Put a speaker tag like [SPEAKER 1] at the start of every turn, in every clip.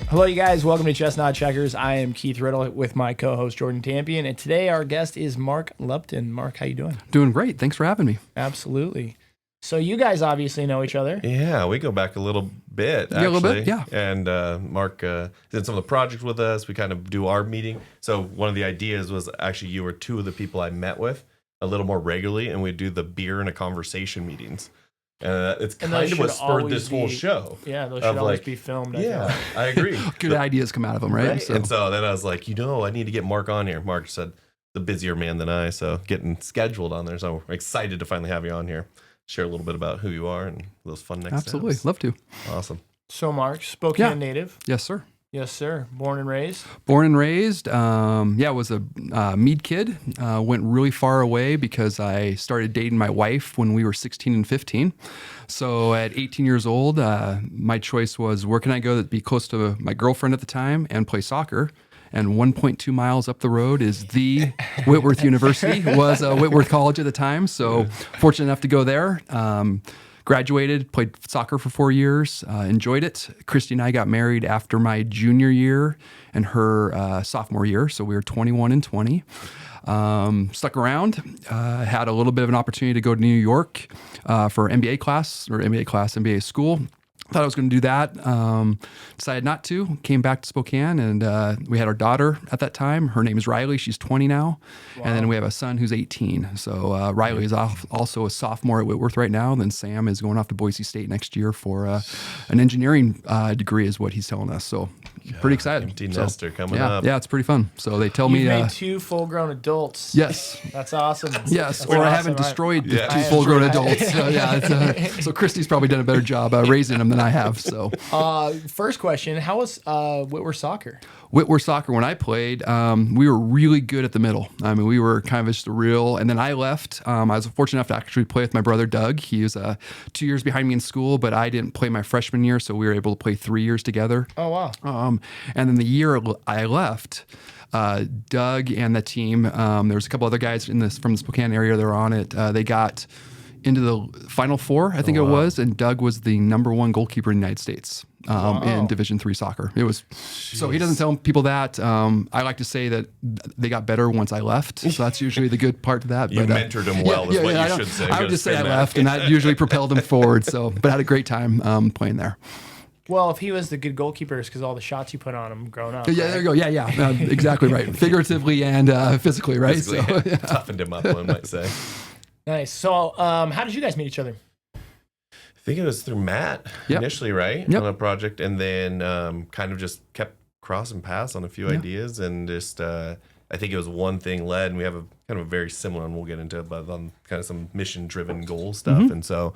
[SPEAKER 1] Hello, you guys. Welcome to Chestnut Checkers. I am Keith Riddle with my co-host Jordan Tampien, and today our guest is Mark Lupton. Mark, how you doing?
[SPEAKER 2] Doing great. Thanks for having me.
[SPEAKER 1] Absolutely. So you guys obviously know each other.
[SPEAKER 3] Yeah, we go back a little bit, actually.
[SPEAKER 2] Yeah, a little bit, yeah.
[SPEAKER 3] And Mark did some of the projects with us. We kind of do our meeting. So one of the ideas was actually you were two of the people I met with a little more regularly, and we'd do the beer and a conversation meetings. It's kind of what spurred this whole show.
[SPEAKER 1] Yeah, those should always be filmed.
[SPEAKER 3] I agree.
[SPEAKER 2] Good ideas come out of them, right?
[SPEAKER 3] And so then I was like, I need to get Mark on here. Mark said, the busier man than I, so getting scheduled on there. So we're excited to finally have you on here. Share a little bit about who you are and those fun next
[SPEAKER 2] Absolutely.
[SPEAKER 3] steps.
[SPEAKER 2] Love to.
[SPEAKER 3] Awesome.
[SPEAKER 1] So Mark, Spokane native.
[SPEAKER 2] Yes, sir.
[SPEAKER 1] Yes, sir. Born and raised.
[SPEAKER 2] Born and raised. Was a Meade kid. Went really far away because I started dating my wife when we were 16 and 15. So at 18 years old, my choice was where can I go that be close to my girlfriend at the time and play soccer. And 1.2 miles up the road is the Whitworth University, was Whitworth College at the time. So fortunate enough to go there. Graduated, played soccer for 4 years, enjoyed it. Christy and I got married after my junior year and her sophomore year. So we were 21 and 20. Stuck around, had a little bit of an opportunity to go to New York for MBA school. Thought I was going to do that. Decided not to. Came back to Spokane, and we had our daughter at that time. Her name is Riley. She's 20 now. Wow. And then we have a son who's 18. So Riley is also a sophomore at Whitworth right now. And then Sam is going off to Boise State next year for an engineering degree is what he's telling us. So pretty excited.
[SPEAKER 3] Empty nester coming up.
[SPEAKER 2] Yeah, it's pretty fun. So they tell
[SPEAKER 1] You've
[SPEAKER 2] me...
[SPEAKER 1] made two full-grown adults.
[SPEAKER 2] Yes.
[SPEAKER 1] That's awesome.
[SPEAKER 2] Yes,
[SPEAKER 1] That's
[SPEAKER 2] or
[SPEAKER 1] awesome,
[SPEAKER 2] I haven't destroyed the two full-grown adults. So, so Christy's probably done a better job raising them than I have. So,
[SPEAKER 1] first question: how was Whitworth soccer?
[SPEAKER 2] Whitworth soccer, when I played, we were really good at the middle. I mean, we were kind of just and then I left. I was fortunate enough to actually play with my brother, Doug. He was 2 years behind me in school, but I didn't play my freshman year, so we were able to play 3 years together.
[SPEAKER 1] Oh, wow.
[SPEAKER 2] And then the year I left, Doug and the team, there was a couple other guys from the Spokane area that were on it. They got into the Final Four, I think it was, and Doug was the #1 goalkeeper in the United States in Division III soccer. It was so he doesn't tell people that. I like to say that they got better once I left, so that's usually the good part to that.
[SPEAKER 3] You mentored them well, is what you should say.
[SPEAKER 2] I would just say I left, and that usually propelled them forward. So, but I had a great time playing there.
[SPEAKER 1] Well, if he was the good goalkeeper, it's because all the shots you put on him growing up.
[SPEAKER 2] Yeah,
[SPEAKER 1] right?
[SPEAKER 2] there you go. Yeah. Exactly right. Figuratively and physically, right?
[SPEAKER 3] Physically, toughened him up, one might say.
[SPEAKER 1] Nice. So, how did you guys meet each other?
[SPEAKER 3] I think it was through Matt initially, right? On a project, and then kind of just kept crossing paths on a few ideas, and just I think it was one thing led, and we have a kind of a very similar, and we'll get into it, but on kind of some mission-driven goal stuff, and so,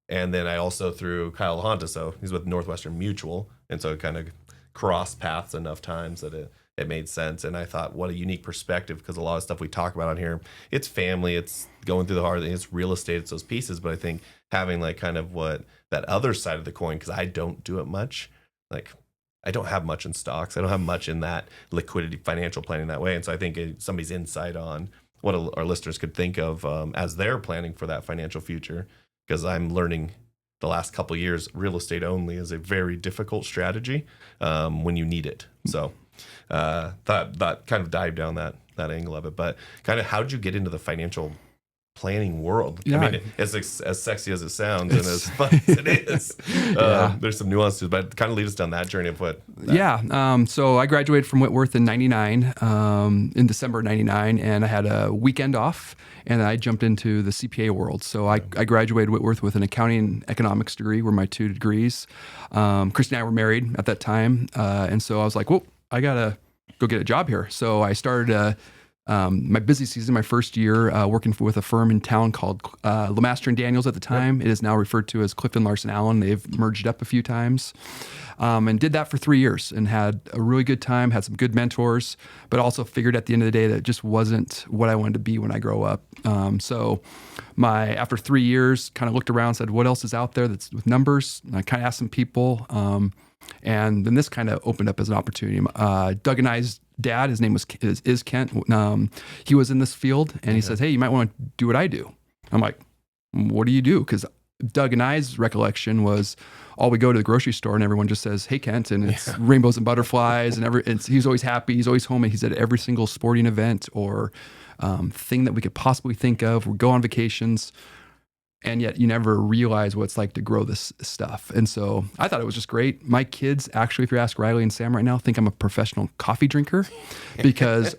[SPEAKER 3] and then I also through Kyle Honta, so he's with Northwestern Mutual, and so it kind of crossed paths enough times that it made sense. And I thought, what a unique perspective, because a lot of stuff we talk about on here, it's family, it's going through the hard thing, it's real estate, it's those pieces. But I think having like kind of what that other side of the coin, because I don't do it much, like I don't have much in stocks, I don't have much in that liquidity, financial planning that way. And so I think somebody's insight on what our listeners could think of as they're planning for that financial future, because I'm learning the last couple of years, real estate only is a very difficult strategy when you need it. So that kind of dived down that angle of it. But kind of how'd you get into the financial planning world?
[SPEAKER 2] Yeah.
[SPEAKER 3] I mean, as sexy as it sounds and as fun as it is, there's some nuances, but kind of lead us down that journey of what.
[SPEAKER 2] So I graduated from Whitworth in '99, in December '99, and I had a weekend off, and I jumped into the CPA world. So I graduated Whitworth with an accounting and economics degree, were my 2 degrees. Christy and I were married at that time, and so I was like, well, I gotta go get a job here. So I started my busy season, my first year, working with a firm in town called Lemaster and Daniels at the time. It is now referred to as Clifton Larson Allen. They've merged up a few times, and did that for 3 years and had a really good time, had some good mentors, but also figured at the end of the day that it just wasn't what I wanted to be when I grow up. So after 3 years, kind of looked around and said, what else is out there that's with numbers? And I kind of asked some people, and then this kind of opened up as an opportunity. Doug and I's dad, his name is Kent. He was in this field, and he says, "Hey, you might want to do what I do." I'm like, "What do you do?" Because Doug and I's recollection was all we go to the grocery store and everyone just says, "Hey, Kent," and it's rainbows and butterflies and he's always happy. He's always home, and he's at every single sporting event or thing that we could possibly think of. We go on vacations, and yet you never realize what it's like to grow this stuff. And so I thought it was just great. My kids, actually, if you ask Riley and Sam right now, think I'm a professional coffee drinker because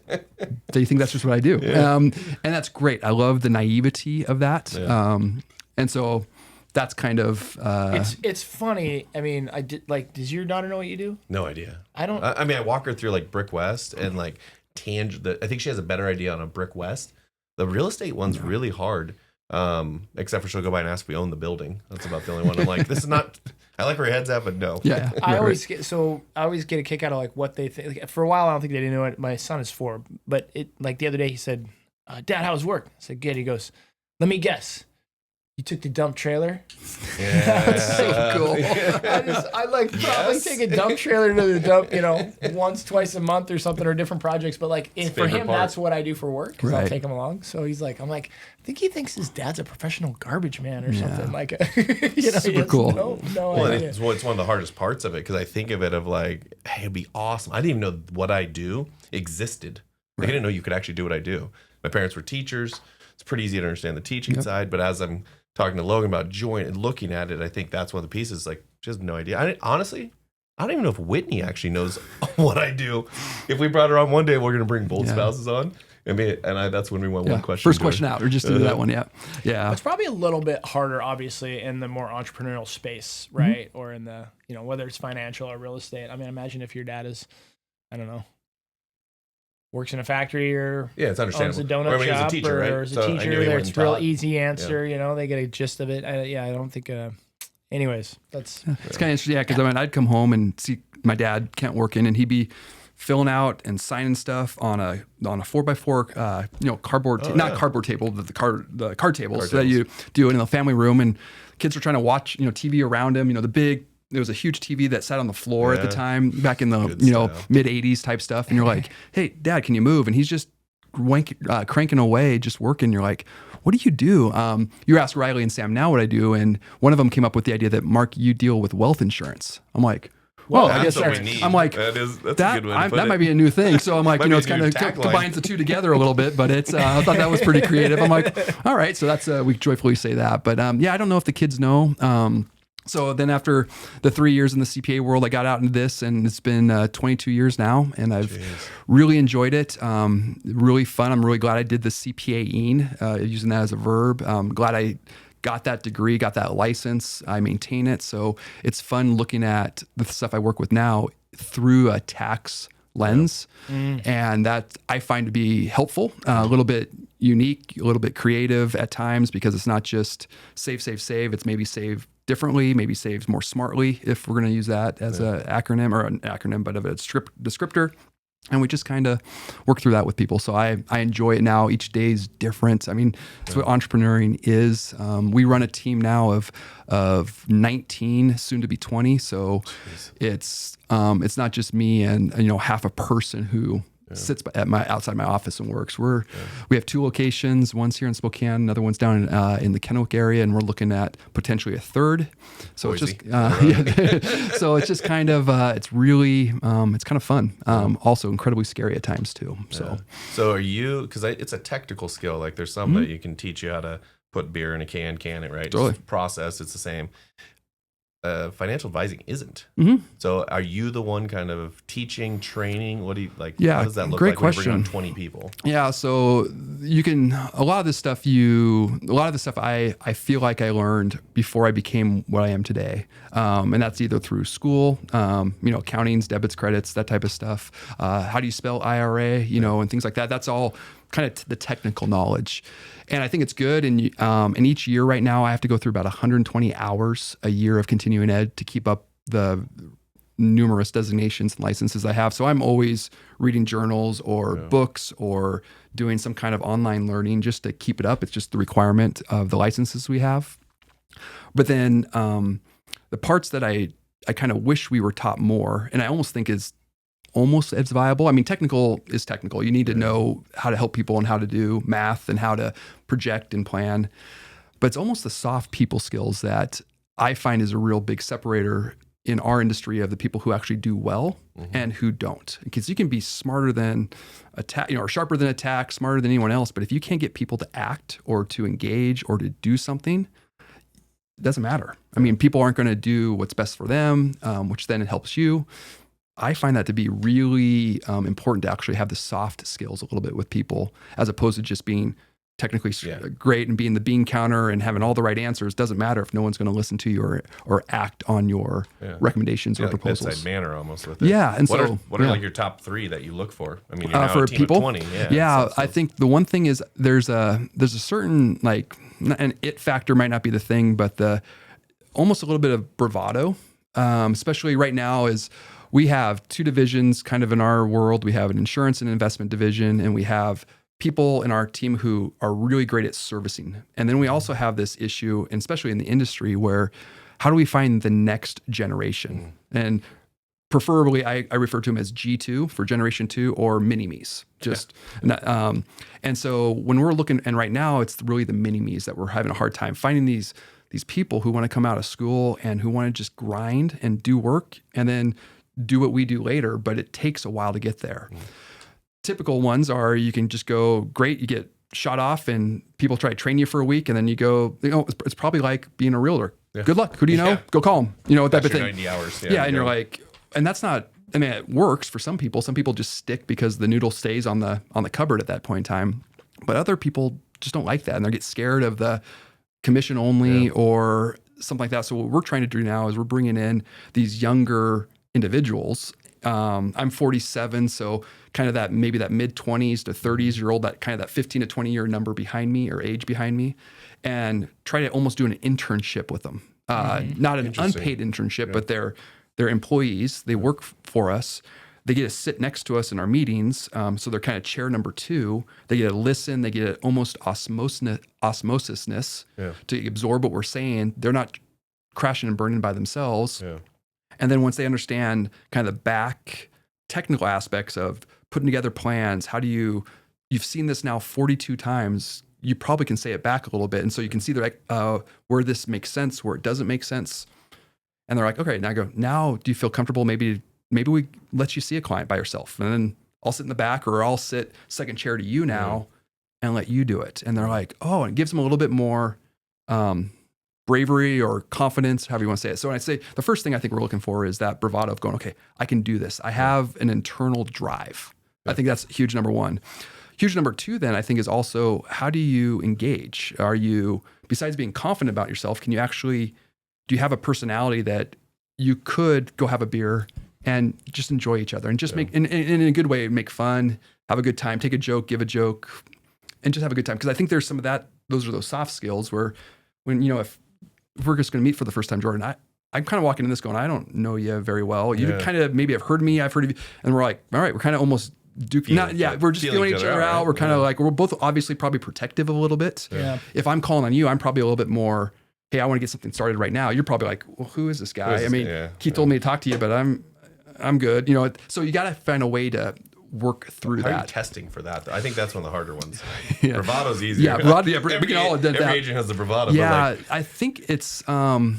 [SPEAKER 2] they think that's just what I do. Yeah. And that's great. I love the naivety of that. Yeah. And so that's kind of
[SPEAKER 1] it's funny. I mean, does your daughter know what you do?
[SPEAKER 3] No idea.
[SPEAKER 1] I don't.
[SPEAKER 3] I mean, I walk her through like Brick West and like I think she has a better idea on a Brick West. The real estate one's really hard. Except for she'll go by and ask if we own the building. That's about the only one. I'm like, this is not. I like where your head's at, but no.
[SPEAKER 2] Yeah.
[SPEAKER 1] I always get a kick out of like what they think. Like, for a while, I don't think they didn't know it. My son is 4, but like the other day he said, "Dad, how was work?" I said, "Good." He goes, "Let me guess. You took the dump trailer?"
[SPEAKER 3] Yeah.
[SPEAKER 1] That's so cool. I probably take a dump trailer to the dump, once, twice a month or something, or different projects. But like for him, that's what I do for work because I'll take him along. So he's like, I'm like, I think he thinks his dad's a professional garbage man or something. Like,
[SPEAKER 2] super cool.
[SPEAKER 1] No idea.
[SPEAKER 3] It's one of the hardest parts of it because I think of it of like, hey, it'd be awesome. I didn't even know what I do existed. Like, I didn't know you could actually do what I do. My parents were teachers. It's pretty easy to understand the teaching side, but as I'm talking to Logan about joint and looking at it, I think that's one of the pieces. Like, she has no idea. Honestly, I don't even know if Whitney actually knows what I do. If we brought her on one day, we're going to bring both spouses on. That's when we want one question.
[SPEAKER 2] First question out, or just do that one. Yeah.
[SPEAKER 1] It's probably a little bit harder, obviously, in the more entrepreneurial space, right? Mm-hmm. Or in the, whether it's financial or real estate. I mean, imagine if your dad is, I don't know, works in a factory or
[SPEAKER 3] it's understandable.
[SPEAKER 1] Owns a donut shop,
[SPEAKER 3] a teacher, right?
[SPEAKER 1] Or is a teacher. It's real easy answer. They get a gist of it. I don't think. Anyways, it's
[SPEAKER 2] kind of interesting. Yeah, because I'd come home and see my dad can't work in, and he'd be filling out and signing stuff on a 4x4 cardboard not cardboard table, the card tables that you do in the family room, and kids are trying to watch TV around him. There was a huge TV that sat on the floor at the time, back in the mid 80s type stuff. And you're like, "Hey, Dad, can you move?" And he's just cranking away, just working. You're like, "What do you do?" You ask Riley and Sam now what I do, and one of them came up with the idea that, "Mark, you deal with wealth insurance." I'm like, "Well, I guess I'm like, that's a good way to put it. Might be a new thing." So I'm like, it's kind of combines the two together a little bit, but it's I thought that was pretty creative. I'm like, all right, so that's we joyfully say that. But I don't know if the kids know. So then after the 3 years in the CPA world, I got out into this, and it's been 22 years now, and I've really enjoyed it. Really fun. I'm really glad I did the CPA-ing, using that as a verb. Glad I got that degree, got that license. I maintain it. So it's fun looking at the stuff I work with now through a tax lens. And that I find to be helpful, a little bit unique, a little bit creative at times, because it's not just save. It's maybe save differently, maybe saves more smartly, if we're going to use that as an acronym, but of a descriptor. And we just kind of work through that with people. So I enjoy it now. Each day is different. I mean, that's what entrepreneuring is. We run a team now of 19, soon to be 20. So it's not just me and half a person who sits outside my office and works. We have 2 locations. One's here in Spokane, another one's down in the Kennewick area, and we're looking at potentially a third. So
[SPEAKER 3] Boise.
[SPEAKER 2] It's just so it's just kind of it's really it's kind of fun. Also incredibly scary at times too.
[SPEAKER 3] So are you, because it's a technical skill. Like there's some that you can teach you how to put beer in a can it, right?
[SPEAKER 2] Totally.
[SPEAKER 3] Just process, it's the same. Financial advising isn't.
[SPEAKER 2] Mm-hmm.
[SPEAKER 3] So are you the one kind of teaching, training? What do you like?
[SPEAKER 2] Yeah,
[SPEAKER 3] how does that look
[SPEAKER 2] great
[SPEAKER 3] like
[SPEAKER 2] question.
[SPEAKER 3] when you bring on 20 people?
[SPEAKER 2] Yeah, so a lot of the stuff I feel like I learned before I became what I am today. And that's either through school, accountings, debits, credits, that type of stuff. How do you spell IRA, and things like that. That's all kind of the technical knowledge. And I think it's good. And each year right now, I have to go through about 120 hours a year of continuing ed to keep up the numerous designations and licenses I have. So I'm always reading journals or books or doing some kind of online learning just to keep it up. It's just the requirement of the licenses we have. But then the parts that I kind of wish we were taught more, and I almost think is almost as viable. I mean, technical is technical. You need to know how to help people and how to do math and how to project and plan. but it's almost the soft people skills that I find is a real big separator in our industry of the people who actually do well and who don't. Because you can be smarter than or sharper than attack, smarter than anyone else, but if you can't get people to act or to engage or to do something, it doesn't matter. I mean, people aren't going to do what's best for them, which then it helps you. I find that to be really important to actually have the soft skills a little bit with people, as opposed to just being technically great and being the bean counter and having all the right answers. Doesn't matter if no one's going to listen to you or act on your recommendations or proposals.
[SPEAKER 3] Bedside manner almost with it.
[SPEAKER 2] Yeah, and
[SPEAKER 3] what are like your top 3 that you look for? I mean, you're now
[SPEAKER 2] for
[SPEAKER 3] a team
[SPEAKER 2] people,
[SPEAKER 3] of 20.
[SPEAKER 2] I think the one thing is there's a certain like an it factor might not be the thing, but almost a little bit of bravado, especially right now is. We have 2 divisions kind of in our world. We have an insurance and investment division, and we have people in our team who are really great at servicing. And then we also have this issue, and especially in the industry, where how do we find the next generation? And preferably, I refer to them as G2 for generation 2 or mini-me's. And so when we're looking, and right now it's really the mini-me's that we're having a hard time finding these people who want to come out of school and who want to just grind and do work and then do what we do later, but it takes a while to get there. Typical ones are you can just go, great, you get shot off and people try to train you for a week and then you go, it's probably like being a realtor. Yeah. Good luck. Who do you know? Go call them. Type of thing.
[SPEAKER 3] 90 hours.
[SPEAKER 2] And you're like, and that's not, I mean, it works for some people. Some people just stick because the noodle stays on the cupboard at that point in time. But other people just don't like that and they get scared of the commission only or something like that. So what we're trying to do now is we're bringing in these younger individuals. I'm 47, so kind of that maybe that mid 20s to 30s year old, that kind of that 15 to 20 year number behind me or age behind me, and try to almost do an internship with them. Not an unpaid internship, but they're employees. They work for us. They get to sit next to us in our meetings. So they're kind of chair number 2. They get to listen. They get almost osmosisness to absorb what we're saying. They're not crashing and burning by themselves. Yeah. And then once they understand kind of the back technical aspects of putting together plans, you've seen this now 42 times, you probably can say it back a little bit. And so you can see where this makes sense, where it doesn't make sense. And they're like, okay, now do you feel comfortable? Maybe we let you see a client by yourself. And then I'll sit in the back or I'll sit second chair to you now and let you do it. And they're like, oh, and it gives them a little bit more bravery or confidence, however you want to say it. So when I say the first thing I think we're looking for is that bravado of going, okay, I can do this. I have an internal drive. Yeah. I think that's huge number 1. Huge number 2 then I think is also how do you engage? Are you, besides being confident about yourself, do you have a personality that you could go have a beer and just enjoy each other and just make, in a good way, make fun, have a good time, take a joke, give a joke, and just have a good time. Because I think there's some of that, those are those soft skills where when, if we're just going to meet for the first time, Jordan, I'm kind of walking in this going, I don't know you very well. You kind of maybe have heard me, I've heard of you. And we're like, all right, we're kind of almost, we're just feeling each other out. Right? We're kind of like, we're both obviously probably protective a little bit. Yeah. If I'm calling on you, I'm probably a little bit more, hey, I want to get something started right now. You're probably like, well, who is this guy? Keith told me to talk to you, but I'm good. So you got to find a way to work through that.
[SPEAKER 3] How are you testing for that? I think that's one of the harder ones. Bravado's easier.
[SPEAKER 2] Yeah, bravado, we can all identify.
[SPEAKER 3] Every agent has the bravado.
[SPEAKER 2] Yeah, I think it's, I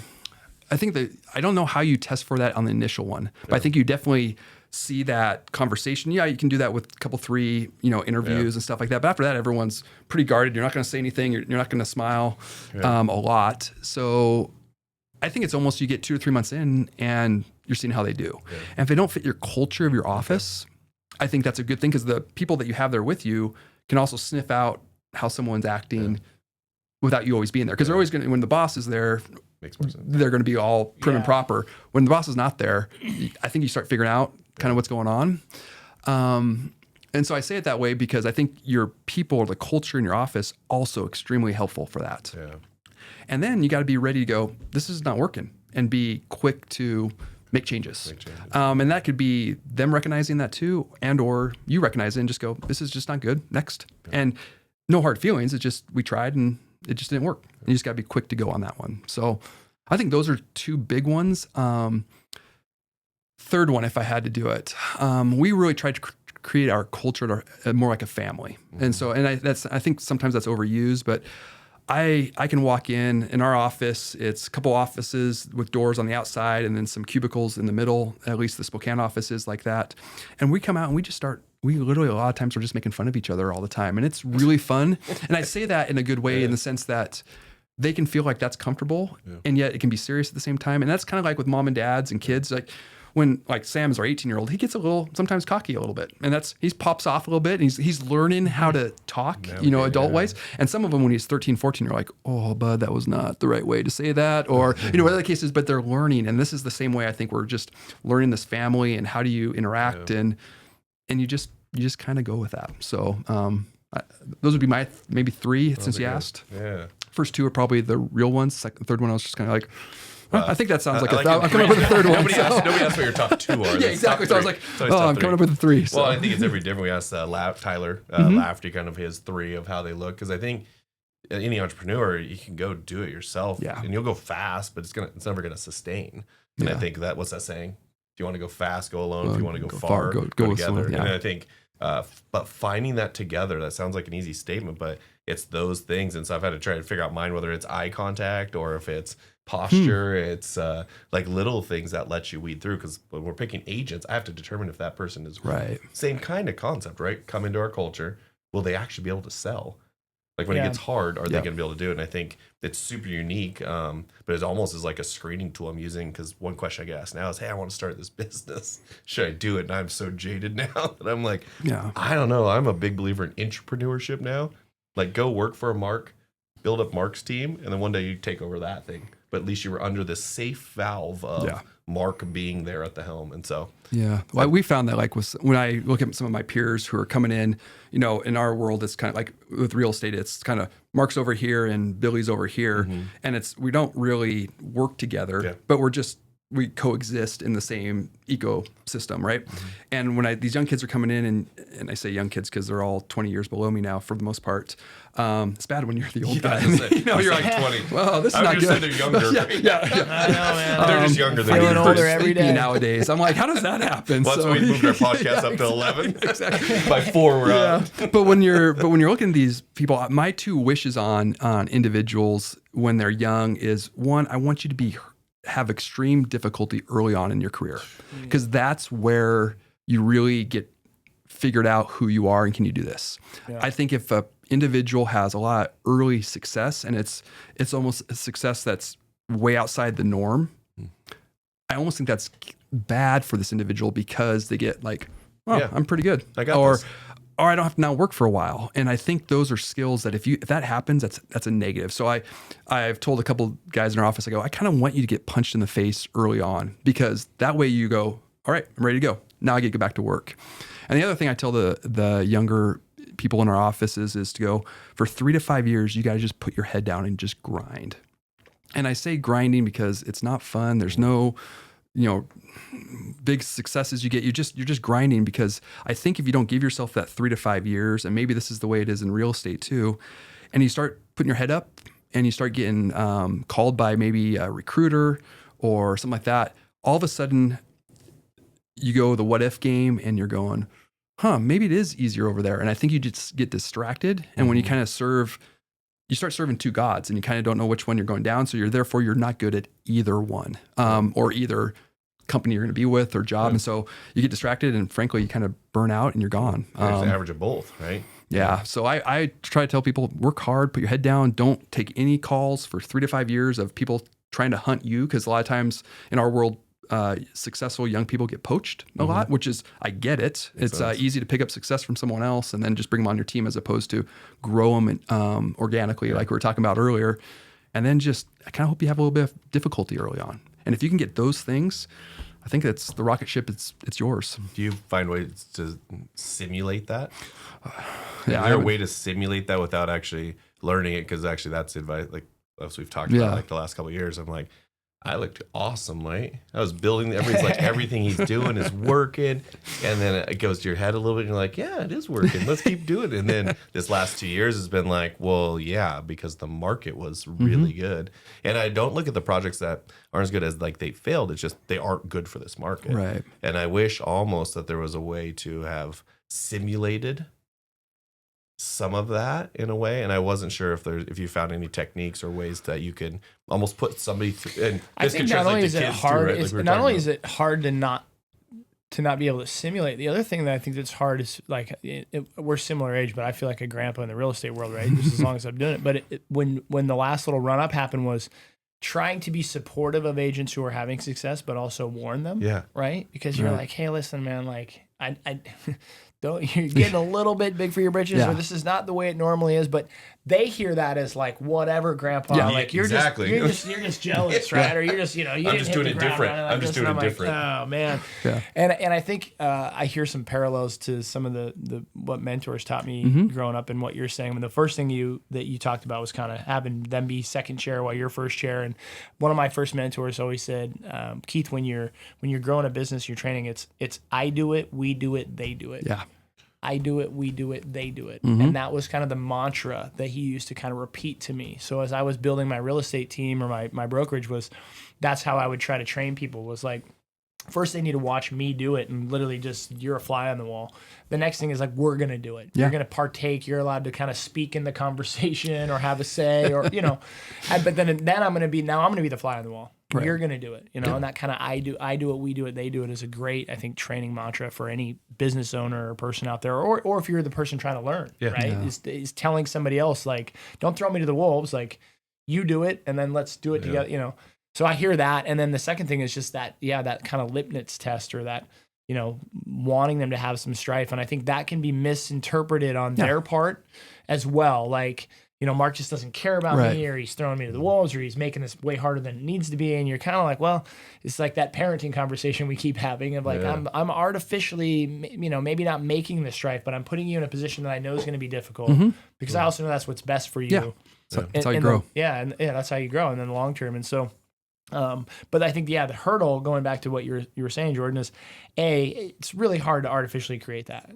[SPEAKER 2] don't know how you test for that on the initial one, but I think you definitely see that conversation. Yeah, you can do that with a couple, 3, interviews and stuff like that. But after that, everyone's pretty guarded. You're not going to say anything. You're not going to smile a lot. So I think it's almost you get 2 or 3 months in and you're seeing how they do. Yeah. And if they don't fit your culture of your office, I think that's a good thing because the people that you have there with you can also sniff out how someone's acting without you always being there. Because they're always going to, when the boss is there,
[SPEAKER 3] makes more sense.
[SPEAKER 2] They're going to be all prim and proper. When the boss is not there, I think you start figuring out kind of what's going on. And so I say it that way because I think your people or the culture in your office also extremely helpful for that. Yeah. And then you got to be ready to go, this is not working, and be quick to make changes. And that could be them recognizing that too, and or you recognize it and just go, this is just not good, next. Yeah. And no hard feelings, it's just we tried and it just didn't work. And you just got to be quick to go on that one. So I think those are 2 big ones. Third one, if I had to do it, we really tried to create our culture more like a family. Mm-hmm. And so, I think sometimes that's overused, but I can walk in our office. It's a couple offices with doors on the outside and then some cubicles in the middle. At least the Spokane office is like that. And we come out and we literally a lot of times we're just making fun of each other all the time. And it's really fun. And I say that in a good way in the sense that they can feel like that's comfortable and yet it can be serious at the same time. And that's kind of like with mom and dads and kids. Like when like Sam's our 18-year-old, he gets a little, sometimes cocky a little bit. And he pops off a little bit and he's learning how to talk, adult ways. And some of them when he's 13, 14, you're like, oh, bud, that was not the right way to say that. Or, whatever the case is, but they're learning. And this is the same way I think we're just learning this family and how do you interact and you just kind of go with that. So those would be my maybe three since you asked.
[SPEAKER 3] Yeah.
[SPEAKER 2] First two are probably the real ones. The third one I was just kind of like, I think that sounds like I'm coming up with a third one.
[SPEAKER 3] Nobody asked what your top two are.
[SPEAKER 2] Yeah, exactly. So I was like, I'm coming up with a three. So.
[SPEAKER 3] Well, I think it's every different. We asked Tyler Lafferty kind of his three of how they look because I think any entrepreneur you can go do it yourself and you'll go fast, but it's never gonna sustain. And I think what's that saying? If you want to go fast, go alone. If you want to go far, go together. Someone, And I think, but finding that together, that sounds like an easy statement, but it's those things. And so I've had to try to figure out mine, whether it's eye contact or if it's posture, it's like little things that let you weed through. Because when we're picking agents, I have to determine if that person is
[SPEAKER 2] right. Same
[SPEAKER 3] kind of concept, right? Come into our culture. Will they actually be able to sell? Like when it gets hard, are they going to be able to do it? And I think it's super unique, but it almost is like a screening tool I'm using because one question I get asked now is, hey, I want to start this business. Should I do it? And I'm so jaded now that I'm like, I don't know. I'm a big believer in entrepreneurship now. Like go work for a Mark, build up Mark's team, and then one day you take over that thing. But at least you were under the safe valve of Mark being there at the helm. And so well, we found that like when I look at some of my peers who are coming in, in our world, it's kind of like with real estate, it's kind of Mark's over here and Billy's over here. And we don't really work together, but we coexist in the same ecosystem, right? And when these young kids are coming in, and I say young kids because they're all 20 years below me now for the most part. It's bad when you're the old guy. You're like 20.
[SPEAKER 2] Well, this is not good.
[SPEAKER 3] They're younger.
[SPEAKER 1] I know, man.
[SPEAKER 3] They're just younger than
[SPEAKER 1] feeling older every day
[SPEAKER 2] nowadays. I'm like, how does that happen?
[SPEAKER 3] Well, that's why we moved our podcast up to 11. Exactly. By 4, we're out.
[SPEAKER 2] But when you're looking at these people, my two wishes on individuals when they're young is one, I want you to have extreme difficulty early on in your career because that's where you really get figured out who you are and can you do this. I think if a individual has a lot of early success and it's almost a success that's way outside the norm, I almost think that's bad for this individual because they get like, I'm pretty good.
[SPEAKER 3] I got this.
[SPEAKER 2] Or I don't have to now work for a while. And I think those are skills that if that happens, that's a negative. So I've told a couple guys in our office, I go, I kind of want you to get punched in the face early on because that way you go, all right, I'm ready to go. Now I get to go back to work. And the other thing I tell the younger people in our offices is to go for 3 to 5 years, you got to just put your head down and just grind. And I say grinding because it's not fun. There's no, big successes you get. You're just grinding because I think if you don't give yourself that 3 to 5 years, and maybe this is the way it is in real estate too, and you start putting your head up and you start getting called by maybe a recruiter or something like that, all of a sudden you go the what if game and you're going, maybe it is easier over there. And I think you just get distracted. And when you kind of you start serving two gods and you kind of don't know which one you're going down. So you're not good at either one or either company you're going to be with or job. And so you get distracted and frankly, you kind of burn out and you're gone.
[SPEAKER 3] There's the average of both, right?
[SPEAKER 2] Yeah. So I try to tell people, work hard, put your head down. Don't take any calls for 3 to 5 years of people trying to hunt you. Because a lot of times in our world, successful young people get poached a lot, which is, I get it. It's easy to pick up success from someone else and then just bring them on your team as opposed to grow them organically like we were talking about earlier. And then I kind of hope you have a little bit of difficulty early on. And if you can get those things, I think that's the rocket ship. It's yours.
[SPEAKER 3] Do you find ways to simulate that? Is
[SPEAKER 2] Yeah,
[SPEAKER 3] there a way to simulate that without actually learning it? Because actually, that's advice. Like as we've talked about, like the last couple of years, I'm like, I looked awesome, right? I was building. Everybody's like, everything he's doing is working, and then it goes to your head a little bit, and you're like, yeah, it is working. Let's keep doing it. And then this last 2 years has been like, well, yeah, because the market was really good. And I don't look at the projects that aren't as good as like they failed. It's just they aren't good for this market.
[SPEAKER 2] Right.
[SPEAKER 3] And I wish almost that there was a way to have simulated some of that in a way, and I wasn't sure if you found any techniques or ways that you could almost put somebody through. And
[SPEAKER 1] I think not only is it hard, is it hard to not be able to simulate. The other thing that I think that's hard is like we're similar age, but I feel like a grandpa in the real estate world, right? Just as long as I'm doing it. But when the last little run up happened was trying to be supportive of agents who are having success, but also warn them.
[SPEAKER 3] Yeah.
[SPEAKER 1] Right. Because you're like, hey, listen, man, like I don't, you're getting a little bit big for your britches, or this is not the way it normally is. But they hear that as like, whatever, grandpa, like you're just jealous, right? Or you're just, you I'm
[SPEAKER 3] just doing it different. I'm just doing it different.
[SPEAKER 1] Oh man. Yeah. And I think I hear some parallels to some of the what mentors taught me growing up and what you're saying. I mean, the first thing that you talked about was kind of having them be second chair while you're first chair. And one of my first mentors always said, Keith, when you're growing a business, you're training, it's I do it, we do it, they do it.
[SPEAKER 2] Yeah.
[SPEAKER 1] I do it, we do it, they do it. And that was kind of the mantra that he used to kind of repeat to me. So as I was building my real estate team or my brokerage that's how I would try to train people was like, first they need to watch me do it and literally just, you're a fly on the wall. The next thing is like, we're going to do it. Yeah. You're going to partake. You're allowed to kind of speak in the conversation or have a say or, but then I'm going to be the fly on the wall. Right. You're going to do it, and that kind of I do it, we do it, they do it is a great, I think, training mantra for any business owner or person out there, or if you're the person trying to learn, right? Yeah. Is telling somebody else, like, don't throw me to the wolves, like, you do it, and then let's do it together, So I hear that, and then the second thing is just that kind of Lipnitz test or that, wanting them to have some strife, and I think that can be misinterpreted on their part as well, like, Mark just doesn't care about me, or he's throwing me to the wolves, or he's making this way harder than it needs to be. And you're kind of like, well, it's like that parenting conversation we keep having of like, I'm artificially, maybe not making the strife, but I'm putting you in a position that I know is going to be difficult because I also know that's what's best for you.
[SPEAKER 2] Yeah. So that's how you grow.
[SPEAKER 1] That's how you grow in the long term. And so, but I think, the hurdle, going back to what you were saying, Jordan, is it's really hard to artificially create that,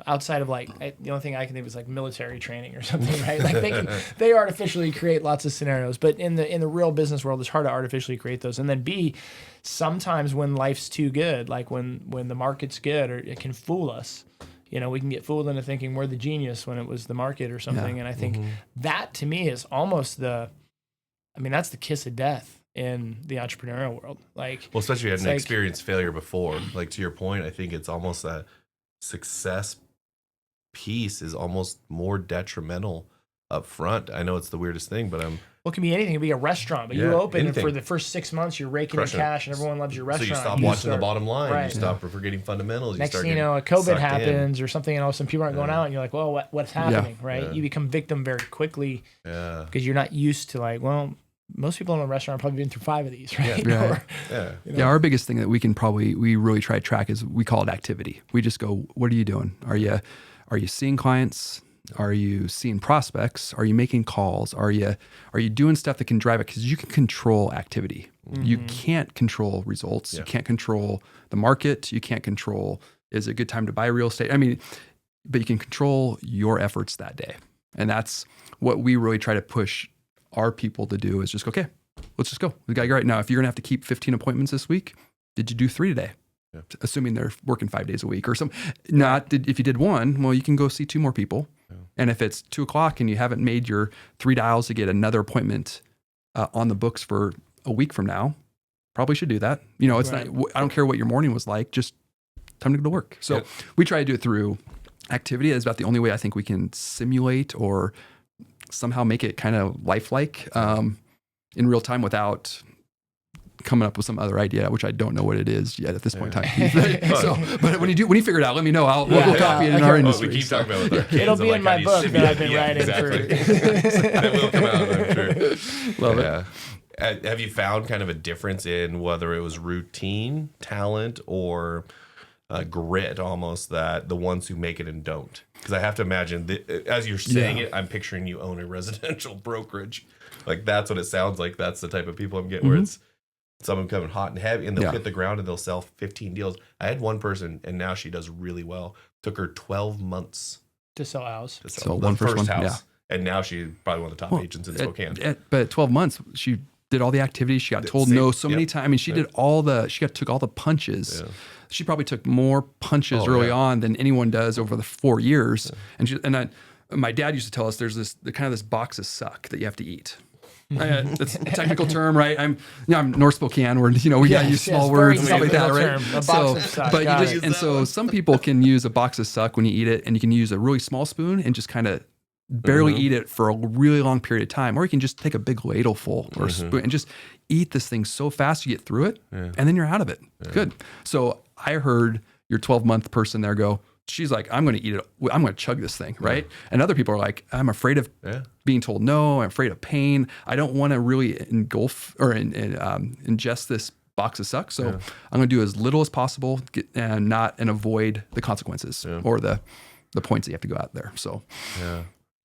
[SPEAKER 1] outside of like, the only thing I can think of is like military training or something, right? Like they artificially create lots of scenarios, but in the real business world, it's hard to artificially create those. And then B, sometimes when life's too good, like when the market's good, or it can fool us. We can get fooled into thinking we're the genius when it was the market or something. Yeah. And I think that to me is almost that's the kiss of death in the entrepreneurial world. Like,
[SPEAKER 3] well, especially if you hadn't experienced failure before. Like, to your point, I think it's almost that success piece is almost more detrimental up front. I know it's the weirdest thing, but well,
[SPEAKER 1] it can be anything. It can be a restaurant, but you open and for the first 6 months you're raking in cash and everyone loves your restaurant.
[SPEAKER 3] So you stop watching the bottom line. Right. You stop forgetting fundamentals.
[SPEAKER 1] Next thing you know, a COVID happens or something, and all of a sudden people aren't going out, and you're like, well, what's happening, right? Yeah. You become victim very quickly because you're not used to like, well, most people in a restaurant have probably been through 5 of these, right?
[SPEAKER 2] Yeah. Our biggest thing that we really try to track is, we call it activity. We just go, what are you doing? Are you seeing clients? Are you seeing prospects? Are you making calls? Are you doing stuff that can drive it? Because you can control activity. You can't control results. You can't control the market. You can't control, is it a good time to buy real estate? But you can control your efforts that day. And that's what we really try to push our people to do, is just go, okay, let's just go. We got to go right now. If you're going to have to keep 15 appointments this week, did you do 3 today? Yeah. Assuming they're working 5 days a week or something. If you did 1, well, you can go see 2 more people. Yeah. And if it's 2:00 and you haven't made your 3 dials to get another appointment on the books for a week from now, probably should do that. It's not, I don't care what your morning was like, just time to go to work. So we try to do it through activity. That's about the only way I think we can simulate or somehow make it kind of lifelike in real time without coming up with some other idea, which I don't know what it is yet at this point in time. But when you figure it out, let me know. We'll copy it in our industry.
[SPEAKER 3] We keep talking about it.
[SPEAKER 1] It'll be in my book that I've been writing for.
[SPEAKER 3] It will come out, I'm sure.
[SPEAKER 2] Love it.
[SPEAKER 3] Have you found kind of a difference in whether it was routine, talent, or grit almost, that the ones who make it and don't? Because I have to imagine, as you're saying it, I'm picturing you own a residential brokerage. Like, that's what it sounds like. That's the type of people I'm getting, where it's someone coming hot and heavy, and they'll hit the ground and they'll sell 15 deals. I had one person, and now she does really well. Took her 12 months
[SPEAKER 1] to sell a house.
[SPEAKER 3] To sell one first house. Yeah. And now she's probably one of the top agents in Spokane.
[SPEAKER 2] But at 12 months, she did all the activities. She got told no so many times. She did took all the punches. Yeah. She probably took more punches early on than anyone does over the 4 years. Yeah. And my dad used to tell us there's this box of suck that you have to eat. That's a technical term, right? I'm North Spokane, where we gotta use small words and stuff like that, right?
[SPEAKER 1] A box of suck.
[SPEAKER 2] So some people can use a box of suck when you eat it, and you can use a really small spoon and just kind of barely eat it for a really long period of time, or you can just take a big ladleful or a spoon and just eat this thing so fast you get through it, and then you're out of it. Good. So I heard your 12-month person there go, she's like, I'm going to eat it. I'm going to chug this thing, right? And other people are like, I'm afraid of being told no. I'm afraid of pain. I don't want to really engulf or ingest this box of suck. So I'm going to do as little as possible and avoid the consequences or the points that you have to go out there. So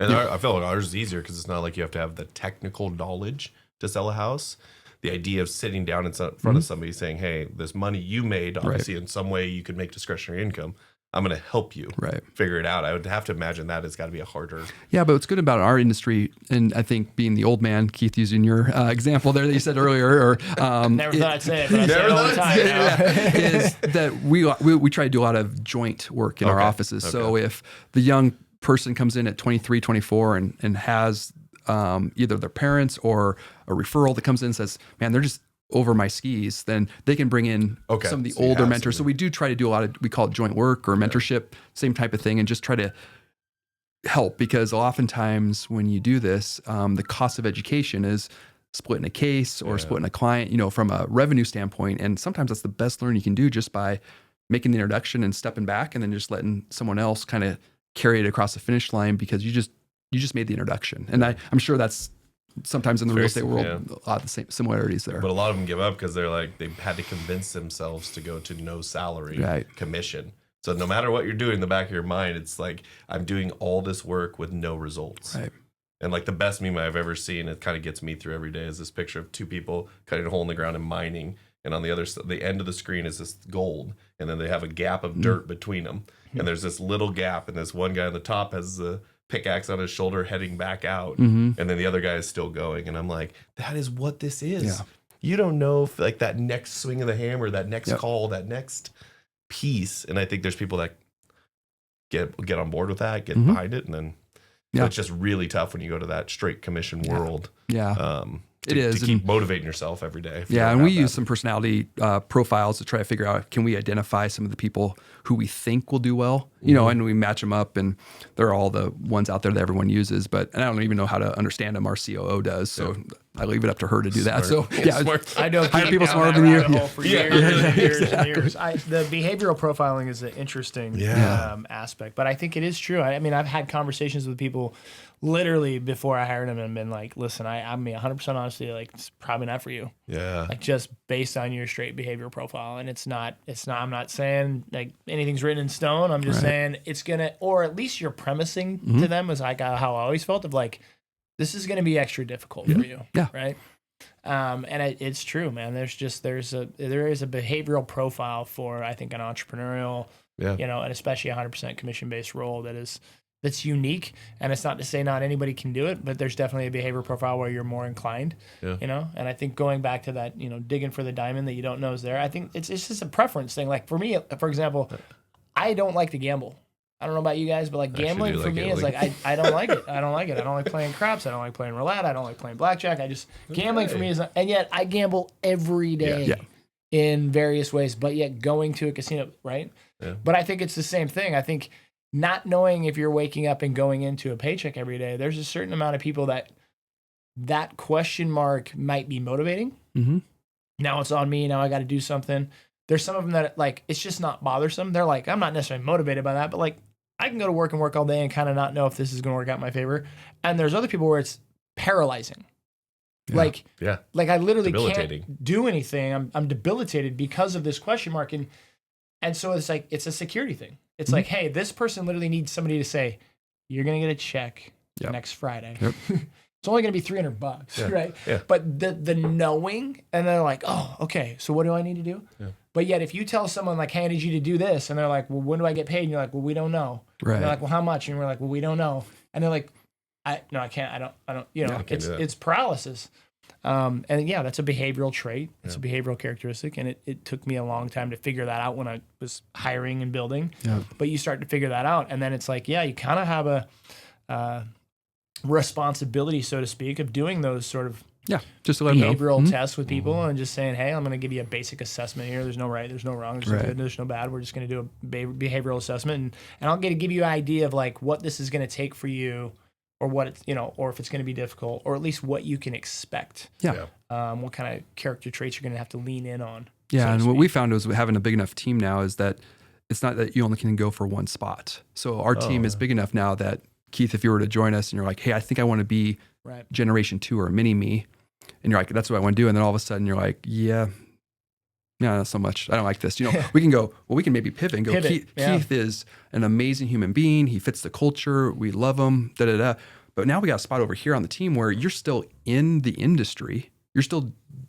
[SPEAKER 3] and I feel like ours is easier because it's not like you have to have the technical knowledge to sell a house. The idea of sitting down in front of somebody saying, hey, this money you made, obviously in some way you could make discretionary income. I'm going to help you figure it out. I would have to imagine that has got to be a harder.
[SPEAKER 2] Yeah, but what's good about our industry, and I think being the old man, Keith, using your example there that you said earlier, or
[SPEAKER 1] never thought I'd say it, but I say it all the time.
[SPEAKER 2] Is that we try to do a lot of joint work in our offices. Okay. So if the young person comes in at 23, 24 and has either their parents or a referral that comes in and says, man, they're just over my skis, then they can bring in some of the older mentors. So we do try to do a lot of, we call it joint work or mentorship, same type of thing, and just try to help, because oftentimes when you do this, the cost of education is splitting a case or splitting a client, from a revenue standpoint. And sometimes that's the best learn you can do, just by making the introduction and stepping back and then just letting someone else kind of carry it across the finish line, because you just made the introduction. And I'm sure that's sometimes in the real estate world, a lot of the same similarities there.
[SPEAKER 3] But a lot of them give up because they've had to convince themselves to go to no salary commission. So no matter what you're doing in the back of your mind, it's like, I'm doing all this work with no results.
[SPEAKER 2] Right.
[SPEAKER 3] And like the best meme I've ever seen, it kind of gets me through every day, is this picture of two people cutting a hole in the ground and mining. And on the end of the screen is this gold. And then they have a gap of dirt between them. And there's this little gap. And this one guy on the top has the pickaxe on his shoulder heading back out, and then the other guy is still going. And I'm like, that is what this is. You don't know if like that next swing of the hammer, that next call, that next piece. And I think there's people that get on board with that, get behind it, and then it's just really tough when you go to that straight commission world. It is to keep motivating yourself every day.
[SPEAKER 2] And we use some personality profiles to try to figure out, can we identify some of the people who we think will do well, and we match them up, and they're all the ones out there that everyone uses. But I don't even know how to understand them. Our COO does, so I leave it up to her to do that. So
[SPEAKER 1] I know
[SPEAKER 2] hire people smarter than you.
[SPEAKER 1] For years and years and years. The behavioral profiling is an interesting aspect, but I think it is true. I mean, I've had conversations with people literally before I hired them and been like, listen, I'm 100% honestly, like, it's probably not for you.
[SPEAKER 3] Yeah.
[SPEAKER 1] Like, just based on your straight behavioral profile. And it's not, I'm not saying like anything's written in stone. I'm just saying it's gonna, or at least you're premising to them as like how I always felt of like, this is going to be extra difficult for you.
[SPEAKER 2] Yeah.
[SPEAKER 1] Right. And it's true, man. There is a behavioral profile for, I think, an entrepreneurial, and especially 100% commission-based role that's unique. And it's not to say not anybody can do it, but there's definitely a behavior profile where you're more inclined, and I think going back to that, digging for the diamond that you don't know is there. I think it's just a preference thing. Like for me, for example, I don't like to gamble. I don't know about you guys, but like gambling for me is like, I don't like it. I don't like it. I don't like playing craps. I don't like playing roulette. I don't like playing blackjack. Gambling for me is, and yet I gamble every day in various ways, but yet going to a casino, right? Yeah. But I think it's the same thing. I think not knowing if you're waking up and going into a paycheck every day, there's a certain amount of people that question mark might be motivating. Mm-hmm. Now it's on me. Now I got to do something. There's some of them that like, it's just not bothersome. They're like, I'm not necessarily motivated by that, but like, I can go to work and work all day and kind of not know if this is going to work out in my favor. And there's other people where it's paralyzing. Like I literally can't do anything. I'm debilitated because of this question mark. And so it's like, it's a security thing. It's like, hey, this person literally needs somebody to say, you're going to get a check next Friday. Yep. It's only going to be $300, right? Yeah. But the knowing, and they're like, oh, okay, so what do I need to do? Yeah. But yet if you tell someone like, hey, I need you to do this, and they're like, well, when do I get paid? And you're like, well, we don't know. Right. And they're like, well, how much? And we're like, well, we don't know. And they're like, I can't, I don't, it's paralysis. And that's a behavioral trait. It's a behavioral characteristic. And it took me a long time to figure that out when I was hiring and building. Yeah. But you start to figure that out. And then it's like, you kind of have responsibility, so to speak, of doing those sort of
[SPEAKER 2] just to let them know.
[SPEAKER 1] Behavioral tests with people and just saying, hey, I'm going to give you a basic assessment here. There's no right, there's no wrong, there's no good, there's no bad. We're just going to do a behavioral assessment, and I'll get to give you an idea of like what this is going to take for you, or what it's, or if it's going to be difficult, or at least what you can expect. What kind of character traits you're going to have to lean in on.
[SPEAKER 2] Yeah, and what we found was having a big enough team now is that it's not that you only can go for one spot. So our team is big enough now that, Keith, if you were to join us and you're like, hey, I think I want to be generation 2 or mini me, and you're like, that's what I want to do. And then all of a sudden you're like, yeah, not so much. I don't like this. We can go, well, we can maybe pivot and go, Keith is an amazing human being. He fits the culture. We love him, But now we got a spot over here on the team where you're still in the industry.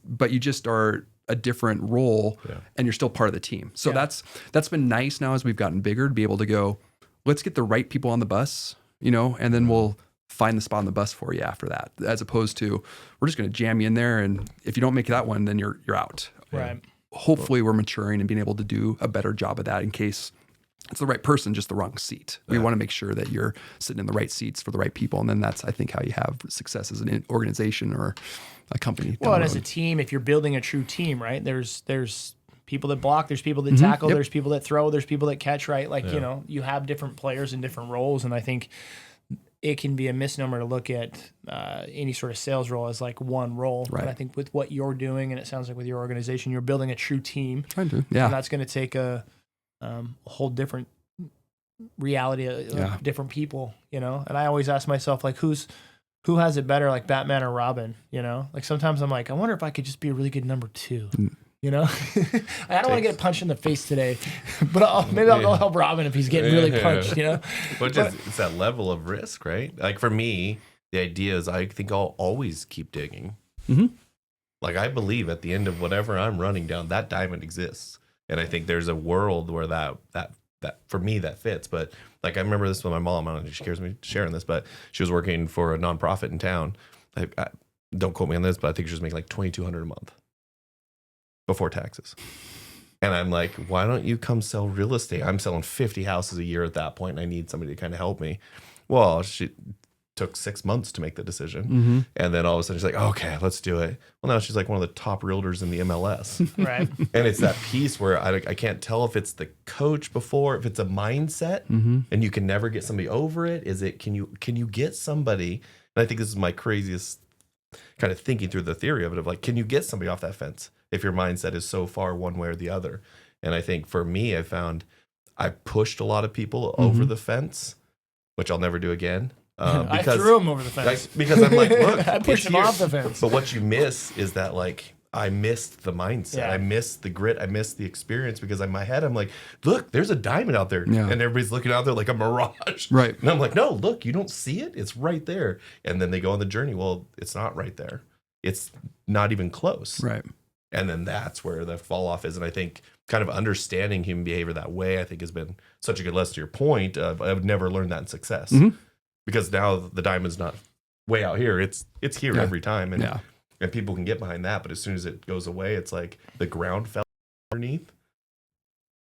[SPEAKER 2] But you just are a different role and you're still part of the team. So that's been nice now as we've gotten bigger to be able to go, let's get the right people on the bus, and then we'll find the spot on the bus for you after that, as opposed to we're just going to jam you in there. And if you don't make that one, then you're out.
[SPEAKER 1] Right.
[SPEAKER 2] Hopefully we're maturing and being able to do a better job of that in case it's the right person, just the wrong seat. We want to make sure that you're sitting in the right seats for the right people. And then that's, I think, how you have success as an organization or a company.
[SPEAKER 1] Well, and as a team, if you're building a true team, right, there's people that block, there's people that tackle, there's people that throw, there's people that catch, right? Like, you have different players in different roles. And I think it can be a misnomer to look at any sort of sales role as like one role. Right. But I think with what you're doing, and it sounds like with your organization, you're building a true team.
[SPEAKER 2] I do. Yeah.
[SPEAKER 1] And that's going to take a whole different reality of different people, And I always ask myself, like, who has it better, like Batman or Robin, Like sometimes I'm like, I wonder if I could just be a really good number 2. I don't want to get punched in the face today, but maybe I'll go help Robin if he's getting really punched,
[SPEAKER 3] But it's that level of risk, right? Like for me, the idea is I think I'll always keep digging. Like I believe at the end of whatever I'm running down, that diamond exists. And I think there's a world where that for me that fits. But like I remember this with my mom. I don't know if she cares me sharing this, but she was working for a nonprofit in town. I don't quote me on this, but I think she was making like $2,200 a month before taxes. And I'm like, why don't you come sell real estate? I'm selling 50 houses a year at that point, and I need somebody to kind of help me. Well, she took 6 months to make the decision. And then all of a sudden she's like, okay, let's do it. Well, now she's like one of the top realtors in the MLS.
[SPEAKER 1] Right.
[SPEAKER 3] And it's that piece where I can't tell if it's the coach before, if it's a mindset and you can never get somebody over it. Is it, can you get somebody? And I think this is my craziest kind of thinking through the theory of it, of like, can you get somebody off that fence if your mindset is so far one way or the other? And I think for me, I found I pushed a lot of people over the fence, which I'll never do again.
[SPEAKER 1] I threw him over the fence.
[SPEAKER 3] Because I'm like, look.
[SPEAKER 1] I pushed him off the fence.
[SPEAKER 3] But what you miss is that, like, I missed the mindset. Yeah. I missed the grit. I missed the experience because in my head, I'm like, look, there's a diamond out there. Yeah. And everybody's looking out there like a mirage.
[SPEAKER 2] Right.
[SPEAKER 3] And I'm like, no, look, you don't see it? It's right there. And then they go on the journey. Well, it's not right there. It's not even close.
[SPEAKER 2] Right.
[SPEAKER 3] And then that's where the fall off is. And I think kind of understanding human behavior that way, I think has been such a good lesson to your point. I would never learn that in success. Because now the diamond's not way out here. It's here every time. And people can get behind that. But as soon as it goes away, it's like the ground fell underneath.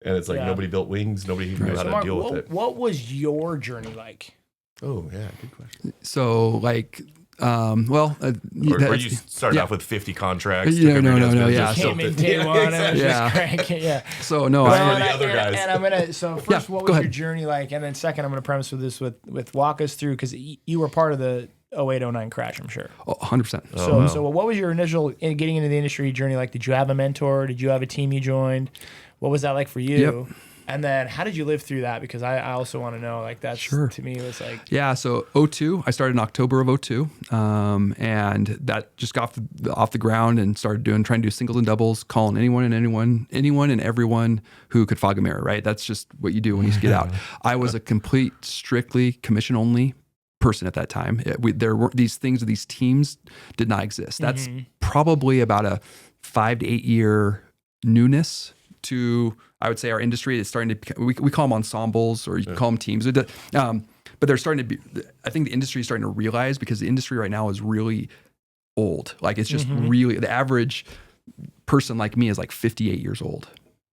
[SPEAKER 3] And it's like nobody built wings. Nobody even knew how to deal with it.
[SPEAKER 1] What was your journey like?
[SPEAKER 3] Oh, yeah. Good question.
[SPEAKER 2] So like,
[SPEAKER 3] or you started off with 50 contracts.
[SPEAKER 2] No.
[SPEAKER 1] Yeah. Came in day one and was just cranking. Yeah.
[SPEAKER 2] So no,
[SPEAKER 3] the other guys.
[SPEAKER 1] And I'm gonna. So first, what was your journey like? And then second, I'm gonna premise with this with walk us through, because you were part of the 08-09 crash, I'm sure.
[SPEAKER 2] 100%.
[SPEAKER 1] So what was your initial getting into the industry journey like? Did you have a mentor? Did you have a team you joined? What was that like for you? Yep. And then how did you live through that? Because I also want to know, like, that's to me was like...
[SPEAKER 2] Yeah, so 02, I started in October of 02, and that just got off the ground and started trying to do singles and doubles, calling anyone and everyone who could fog a mirror, right? That's just what you do when you get out. I was a complete, strictly commission-only person at that time. There were these things, these teams did not exist. That's probably about a 5 to 8 year newness to, I would say, our industry is starting to, we call them ensembles, or you can call them teams. But they're starting to be, I think the industry is starting to realize, because the industry right now is really old. Like it's just really, the average person like me is like 58 years old.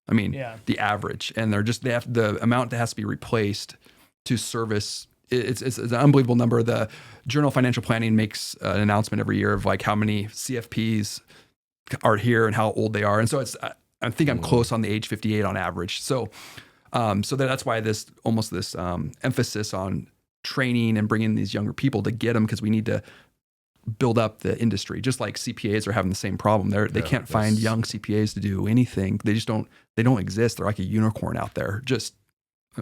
[SPEAKER 2] I mean, the average, and they have the amount that has to be replaced to service it's an unbelievable number. The Journal of Financial Planning makes an announcement every year of like how many CFPs are here and how old they are. And so I think I'm close on the age 58 on average. So that's why this emphasis on training and bringing these younger people to get them, because we need to build up the industry. Just like CPAs are having the same problem. They can't find young CPAs to do anything. They just don't exist. They're like a unicorn out there.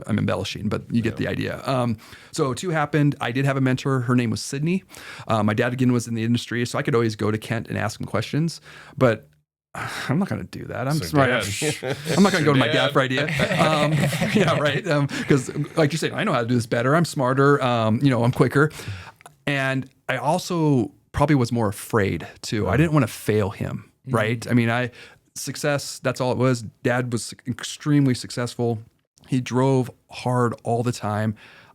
[SPEAKER 2] I'm embellishing, but you get the idea. So 2 happened. I did have a mentor. Her name was Sydney. My dad, again, was in the industry, so I could always go to Kent and ask him questions, but I'm not going to do that. I'm not going to go to my dad for idea. Yeah, right. Because like you said, I know how to do this better. I'm smarter. I'm quicker. And I also probably was more afraid too. I didn't want to fail him. Right. I mean, success, that's all it was. Dad was extremely successful. He drove hard all the time.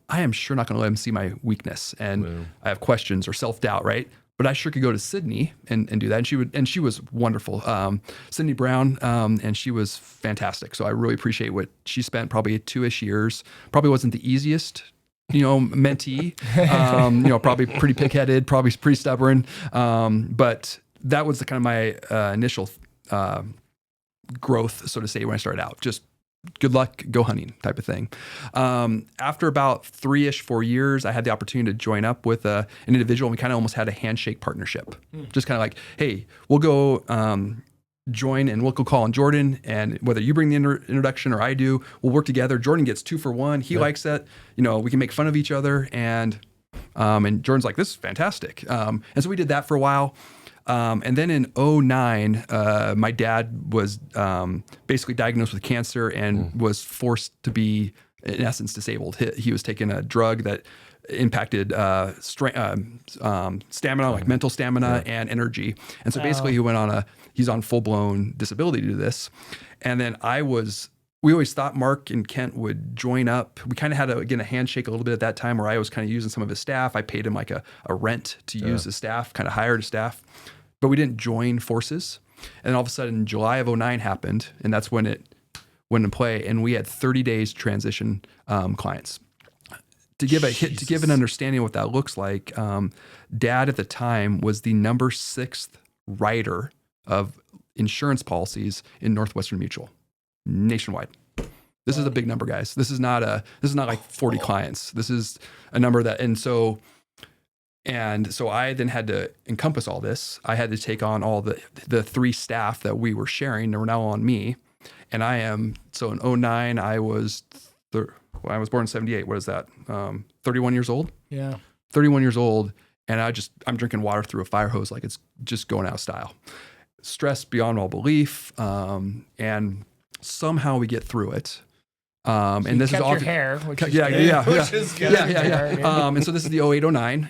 [SPEAKER 2] I am sure not going to let him see my weakness and I have questions or self-doubt, right? But I sure could go to Sydney and do that. And she was wonderful. Sydney Brown, and she was fantastic. So I really appreciate what she spent, probably 2-ish years. Probably wasn't the easiest, mentee, probably pretty pig-headed, probably pretty stubborn. But that was the kind of my initial growth, so to say, when I started out. Just good luck, go hunting type of thing. After about 4 years, I had the opportunity to join up with an individual, and we kind of almost had a handshake partnership. Just kind of like, hey, we'll go join and we'll go call on Jordan, and whether you bring the introduction or I do, we'll work together. Jordan gets 2 for 1. He likes that. We can make fun of each other, and Jordan's like, this is fantastic. And so we did that for a while. And then in 2009, my dad was basically diagnosed with cancer and was forced to be, in essence, disabled. He was taking a drug that impacted stamina, like mental stamina and energy. And so basically he's on full-blown disability due to this. And then we always thought Mark and Kent would join up. We kind of had a handshake a little bit at that time where I was kind of using some of his staff. I paid him like a rent to use his staff, kind of hired a staff, but we didn't join forces. And then all of a sudden July of 2009 happened, and that's when it went into play. And we had 30 days transition clients. To give an understanding of what that looks like, Dad at the time was the number 6th writer of insurance policies in Northwestern Mutual. Nationwide. This is a big number, guys. This is not like 40 clients. This is a number that, and so I then had to encompass all this. I had to take on all the 3 staff that we were sharing. They were now on me. And in 2009, I was born in 78. What is that? 31 years old? Yeah. 31 years old. And I'm drinking water through a fire hose like it's just going out of style. Stressed beyond all belief. And somehow we get through it. And this is all
[SPEAKER 1] your hair, which is
[SPEAKER 2] good.
[SPEAKER 1] Yeah.
[SPEAKER 2] And so this is the 0809,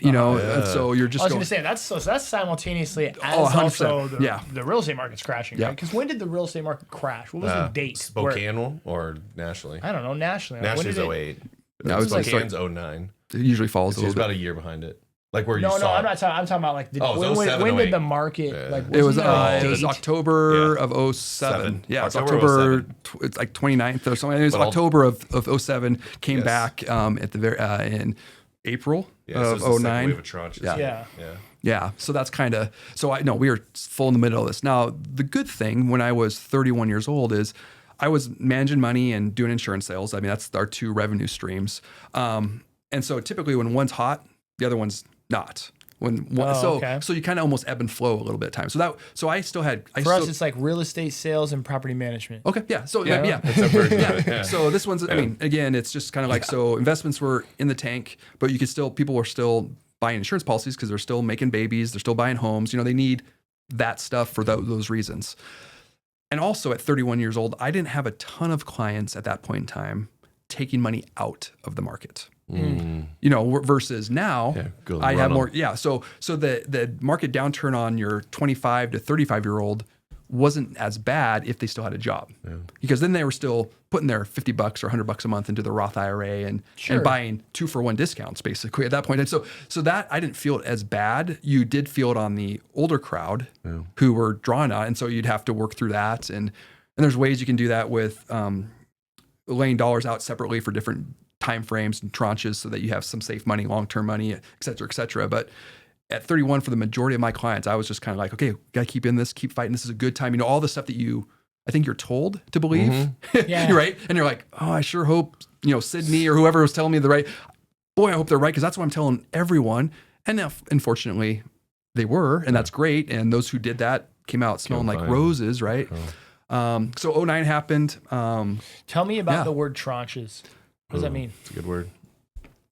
[SPEAKER 2] so you're just
[SPEAKER 1] I was going to say that's simultaneously as also the real estate market's crashing, right? Because when did the real estate market crash? What was the date?
[SPEAKER 3] Spokane or nationally?
[SPEAKER 1] I don't know, nationally.
[SPEAKER 3] Nationally's 08.
[SPEAKER 2] No,
[SPEAKER 3] Spokane's 09.
[SPEAKER 2] It usually falls a little bit.
[SPEAKER 3] About a year behind it. Like where you
[SPEAKER 1] saw.
[SPEAKER 3] No,
[SPEAKER 1] I'm not talking. I'm talking about like when did the market?
[SPEAKER 2] It was October of 07. Yeah, it's October. It's like 29th or something. It was October of 07. Came back at the very in April of 09.
[SPEAKER 3] Wave of tranches.
[SPEAKER 2] Yeah. So that's kind of we were full in the middle of this. Now the good thing when I was 31 years old is I was managing money and doing insurance sales. I mean that's our 2 revenue streams. And so typically when one's hot, the other one's not. So you kind of almost ebb and flow a little bit at times. So I still had
[SPEAKER 1] us it's like real estate sales and property management.
[SPEAKER 2] Okay, yeah. So that's a version of it. So this one's I mean again it's just kind of like so investments were in the tank, but people were still buying insurance policies because they're still making babies, they're still buying homes. They need that stuff for those reasons. And also at 31 years old, I didn't have a ton of clients at that point in time taking money out of the market. Versus now I have more. Yeah. So the market downturn on your 25 to 35 year old wasn't as bad if they still had a job because then they were still putting their $50 or $100 a month into the Roth IRA and buying 2 for 1 discounts basically at that point. And so that I didn't feel it as bad. You did feel it on the older crowd who were drawn on. And so you'd have to work through that. And there's ways you can do that with laying dollars out separately for different timeframes and tranches so that you have some safe money, long-term money, et cetera, et cetera. But at 31, for the majority of my clients, I was just kind of like, okay, got to keep in this, keep fighting. This is a good time. All the stuff that I think you're told to believe,
[SPEAKER 1] Yeah.
[SPEAKER 2] right? And you're like, oh, I sure hope, Sydney or whoever was telling me boy, I hope they're right, because that's what I'm telling everyone. And now, unfortunately, they were, and that's great. And those who did that came out smelling like roses, right? So 09 happened.
[SPEAKER 1] Tell me about the word tranches. What does that mean?
[SPEAKER 3] It's a good word.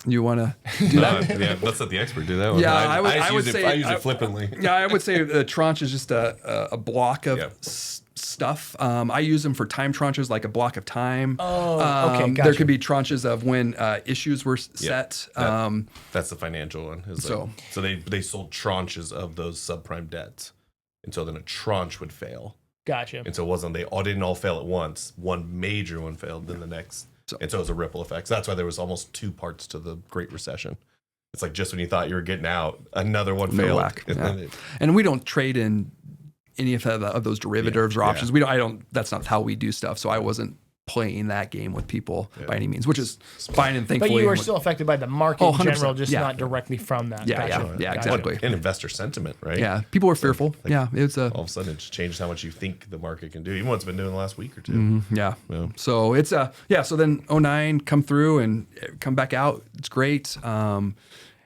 [SPEAKER 2] You want to do that?
[SPEAKER 3] Yeah, let's let the expert do that one.
[SPEAKER 2] Yeah,
[SPEAKER 3] I use it flippantly.
[SPEAKER 2] Yeah, I would say a tranche is just a block of stuff. I use them for time tranches, like a block of time.
[SPEAKER 1] Oh, okay, gotcha.
[SPEAKER 2] There could be tranches of when issues were set.
[SPEAKER 3] That's the financial one. So they sold tranches of those subprime debts, and so then a tranche would fail.
[SPEAKER 1] Gotcha.
[SPEAKER 3] And so they didn't all fail at once. One major one failed, then the next. And so it was a ripple effect. So that's why there was almost two parts to the Great Recession. It's like just when you thought you were getting out, another one failed.
[SPEAKER 2] And we don't trade in any of those derivatives or options. That's not how we do stuff. So I wasn't playing that game with people by any means, which is fine and thankfully.
[SPEAKER 1] But you were still affected by the market in general, just not directly from that.
[SPEAKER 2] Yeah, exactly.
[SPEAKER 3] And investor sentiment, right?
[SPEAKER 2] Yeah, people were fearful. It's
[SPEAKER 3] all of a sudden it's changed how much you think the market can do, even what it's been doing the last week or two.
[SPEAKER 2] So it's so then 09 come through and come back out. It's great. And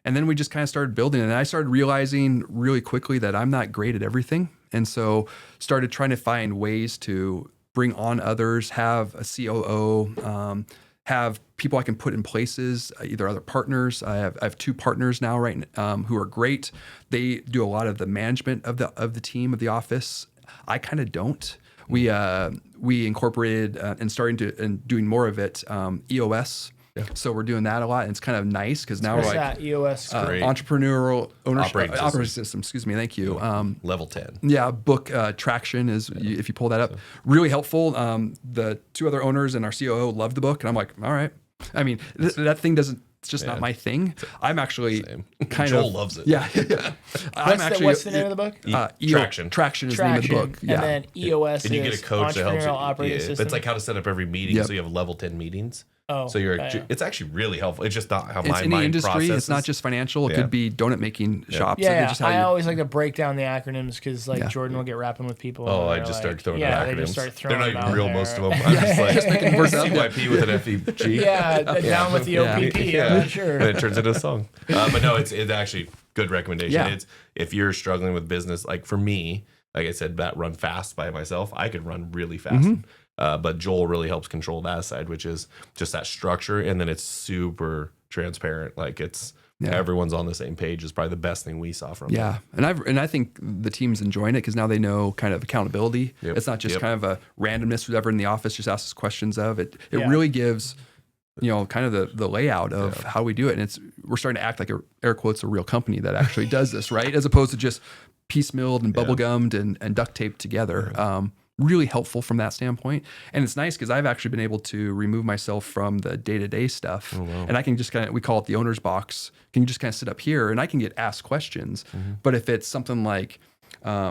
[SPEAKER 2] then we just kind of started building, and I started realizing really quickly that I'm not great at everything, and so started trying to find ways to bring on others, have a COO, have people I can put in places, either other partners. I have two partners now, who are great. They do a lot of the management of the team, of the office. I kind of don't. We incorporated and doing more of it, EOS. Yeah. So we're doing that a lot, and it's kind of nice because now we're like
[SPEAKER 1] EOS,
[SPEAKER 2] entrepreneurial ownership operating system. Excuse me, thank you.
[SPEAKER 3] Level 10.
[SPEAKER 2] Yeah, book Traction is if you pull that up, really helpful. The two other owners and our COO loved the book, and I'm like, all right. I mean, that thing doesn't. It's just not my thing. I'm actually
[SPEAKER 3] Joel loves it.
[SPEAKER 2] Yeah.
[SPEAKER 1] What's the name of the book?
[SPEAKER 3] Traction.
[SPEAKER 2] Traction is the name of the book.
[SPEAKER 1] And then EOS
[SPEAKER 3] and you get a coach that helps you.
[SPEAKER 1] Operating system.
[SPEAKER 3] It's like how to set up every meeting, so you have level 10 meetings.
[SPEAKER 1] Oh,
[SPEAKER 3] so it's actually really helpful. It's just not how my
[SPEAKER 2] any
[SPEAKER 3] mind
[SPEAKER 2] industry.
[SPEAKER 3] processes.
[SPEAKER 2] It's not just financial. It could be donut making shops.
[SPEAKER 1] Yeah, I always like to break down the acronyms because Jordan will get rapping with people.
[SPEAKER 3] Oh, I just start throwing acronyms.
[SPEAKER 1] They just start throwing
[SPEAKER 3] They're not even real, most of them.
[SPEAKER 1] I'm
[SPEAKER 3] just like CYP with an FEG.
[SPEAKER 1] Down with the OPP. Yeah, sure.
[SPEAKER 3] And it turns into a song. But no, it's actually good recommendation. Yeah. It's if you're struggling with business, like for me, like I said, that run fast by myself, I could run really fast. But Joel really helps control that side, which is just that structure. And then it's super transparent. Like everyone's on the same page is probably the best thing we saw from it.
[SPEAKER 2] Yeah. And I think the team's enjoying it because now they know kind of accountability. Yep. It's not just kind of a randomness, whoever in the office just asks questions of it. It really gives, kind of the layout of how we do it. And we're starting to act like air quotes, a real company that actually does this, right? As opposed to just piecemealed and bubblegummed and duct taped together. Really helpful from that standpoint. And it's nice because I've actually been able to remove myself from the day-to-day stuff. Oh, wow. And I can just we call it the owner's box. Can you just kind of sit up here and I can get asked questions. But if it's something like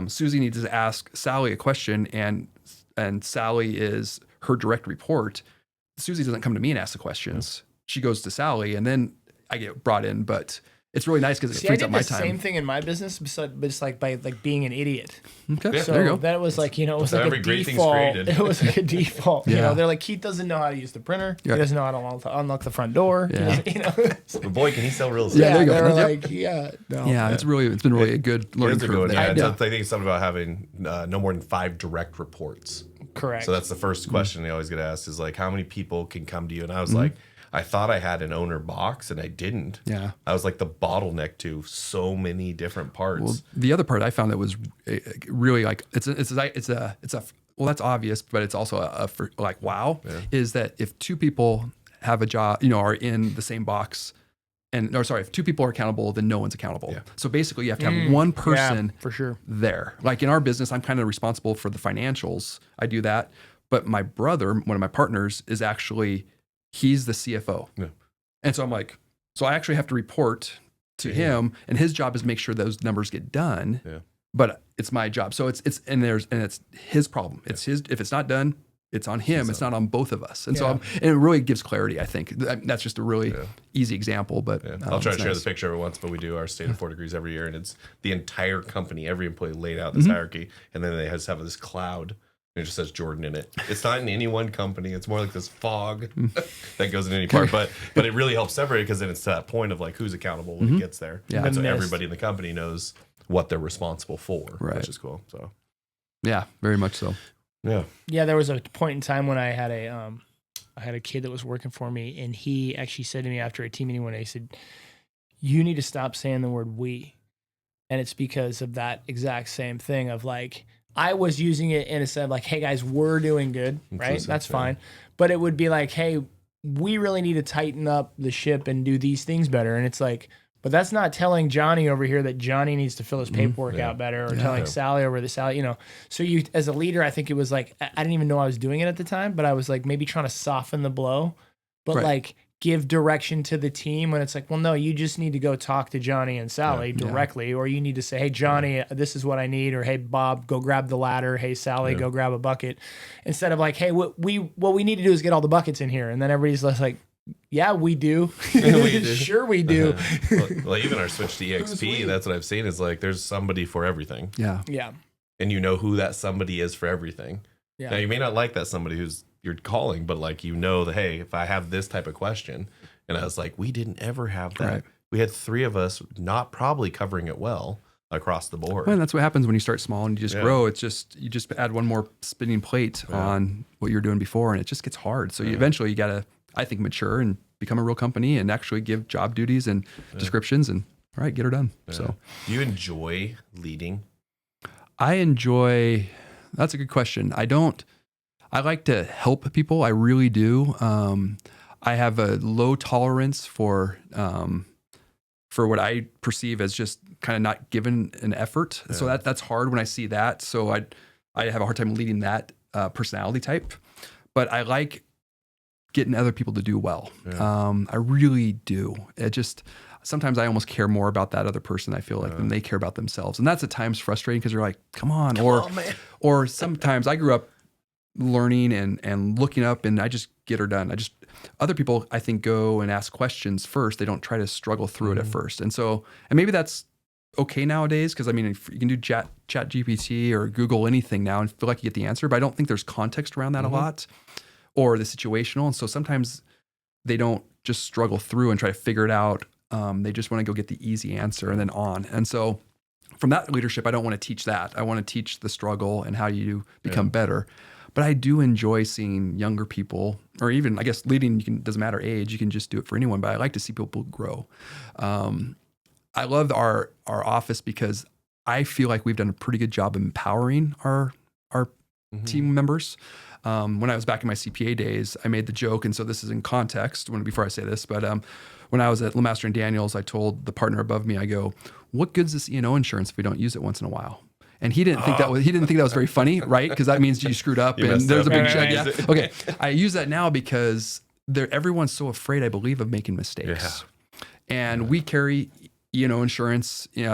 [SPEAKER 2] Susie needs to ask Sally a question and Sally is her direct report, Susie doesn't come to me and ask the questions. She goes to Sally and then I get brought in. But it's really nice because it frees up my time.
[SPEAKER 1] I did the same thing in my business, but it's like by being an idiot.
[SPEAKER 2] Okay,
[SPEAKER 1] so
[SPEAKER 2] there you go.
[SPEAKER 1] That was like, it was like a default. It was like a default. They're like, Keith doesn't know how to use the printer. He doesn't know how to unlock the front door.
[SPEAKER 3] But boy, can he sell real estate.
[SPEAKER 2] Yeah, there you go.
[SPEAKER 1] They're like,
[SPEAKER 2] it's been really a good learning curve.
[SPEAKER 3] I think it's something about having no more than 5 direct reports.
[SPEAKER 1] Correct.
[SPEAKER 3] So that's the first question they always get asked is like, how many people can come to you? And I was like, I thought I had an owner box and I didn't. Yeah. I was like the bottleneck to so many different parts.
[SPEAKER 2] Well, the other part I found that was really like, it's well, that's obvious, but it's also is that if 2 people have a job, are in the same box if 2 people are accountable, then no one's accountable. Yeah. So basically you have to have one person
[SPEAKER 1] for sure
[SPEAKER 2] there. Like in our business, I'm kind of responsible for the financials. I do that. But my brother, one of my partners, is actually he's the CFO. Yeah. And so I'm like, so I actually have to report to him and his job is make sure those numbers get done. Yeah. But it's my job. So it's his problem. It's his, if it's not done, it's on him. It's not on both of us. And so and it really gives clarity, I think. That's just a really easy example. But
[SPEAKER 3] I'll try to share the picture every once, but we do our state of 4 degrees every year. And it's the entire company, every employee laid out this hierarchy. And then they just have this cloud. And it just says Jordan in it. It's not in any one company. It's more like this fog that goes in any part. But it really helps separate because then it's to that point of like who's accountable when it gets there. Yeah. And so everybody in the company knows what they're responsible for, which is cool. So
[SPEAKER 2] yeah, very much so.
[SPEAKER 1] Yeah, there was a point in time when I had a kid that was working for me, and he actually said to me after a team meeting one day, he said, "You need to stop saying the word we." And it's because of that exact same thing of like, I was using it in a sense like, hey guys, we're doing good, right? That's fine. But it would be like, hey, we really need to tighten up the ship and do these things better. And it's like, but that's not telling Johnny over here that Johnny needs to fill his paperwork out better, or telling Sally over the Sally, you know. So you, as a leader, I think it was like, I didn't even know I was doing it at the time, but I was like maybe trying to soften the blow, but like give direction to the team when it's like, well, no, you just need to go talk to Johnny and Sally directly, or you need to say, hey, Johnny, this is what I need, or hey, Bob, go grab the ladder. Hey, Sally, go grab a bucket. Instead of like, hey, what we need to do is get all the buckets in here. And then everybody's less like, yeah, we do. Sure, we do.
[SPEAKER 3] Well, even our switch to EXP, that's what I've seen is like there's somebody for everything.
[SPEAKER 2] Yeah.
[SPEAKER 3] And you know who that somebody is for everything. Yeah. Now, you may not like that somebody who's you're calling, but like, you know that, hey, if I have this type of question, and I was like, we didn't ever have that. Right. We had 3 of us not probably covering it well across the board.
[SPEAKER 2] Well, and that's what happens when you start small and you just grow. It's just, you just add one more spinning plate on what you were doing before, and it just gets hard. So you eventually you got to, I think, mature and become a real company and actually give job duties and descriptions and all right, get her done. So
[SPEAKER 3] do you enjoy leading?
[SPEAKER 2] That's a good question. I like to help people. I really do. I have a low tolerance for what I perceive as just kind of not given an effort. Yeah. So that's hard when I see that. So I have a hard time leading that personality type, but I like getting other people to do well. Yeah. I really do. Sometimes I almost care more about that other person, I feel like, than they care about themselves. And that's at times frustrating because you're like, come on, man. Or sometimes I grew up learning and looking up, and I just get her done. Other people, I think, go and ask questions first. They don't try to struggle through it at first. And maybe that's okay nowadays, because I mean, if you can do chat GPT or Google anything now and feel like you get the answer, but I don't think there's context around that a lot, or the situational. And so sometimes they don't just struggle through and try to figure it out. They just want to go get the easy answer and then on. And so from that leadership, I don't want to teach that. I want to teach the struggle and how you become better. But I do enjoy seeing younger people, or even, I guess, leading, doesn't matter age, you can just do it for anyone, but I like to see people grow. I love our office because I feel like we've done a pretty good job empowering our team members. When I was back in my CPA days, I made the joke, and so this is in context before I say this, but when I was at LeMaster and Daniels, I told the partner above me, I go, what good's this E&O insurance if we don't use it once in a while? And he didn't think that was very funny, right? Because that means you screwed up and there's a big check. Yeah. Okay. I use that now because everyone's so afraid, I believe, of making mistakes. Yeah. And we carry E&O insurance in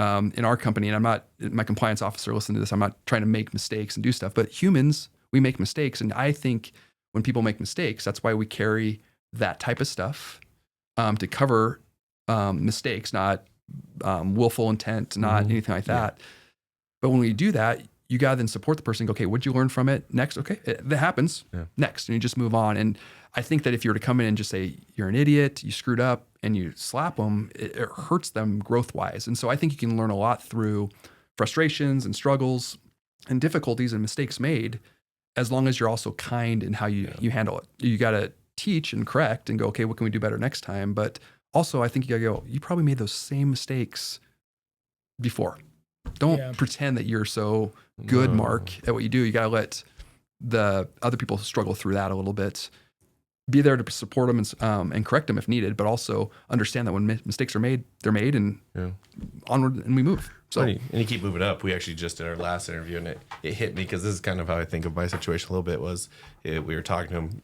[SPEAKER 2] our company, and my compliance officer listened to this. I'm not trying to make mistakes and do stuff, but humans, we make mistakes. And I think when people make mistakes, that's why we carry that type of stuff to cover mistakes, not willful intent, not anything like that. Yeah. But when we do that, you got to then support the person and go, okay, what'd you learn from it? Next, okay, that happens. Yeah. Next, and you just move on. And I think that if you were to come in and just say, you're an idiot, you screwed up, and you slap them, it hurts them growth-wise. And so I think you can learn a lot through frustrations and struggles and difficulties and mistakes made, as long as you're also kind in how you handle it. You got to teach and correct and go, okay, what can we do better next time? But also, I think you got to go, you probably made those same mistakes before. Don't pretend that you're so good, Mark, at what you do. You got to let the other people struggle through that a little bit. Be there to support them and correct them if needed, but also understand that when mistakes are made, they're made, and onward and we move. So
[SPEAKER 3] and you keep moving up. We actually just did our last interview, and it hit me because this is kind of how I think of my situation a little bit. We were talking to him,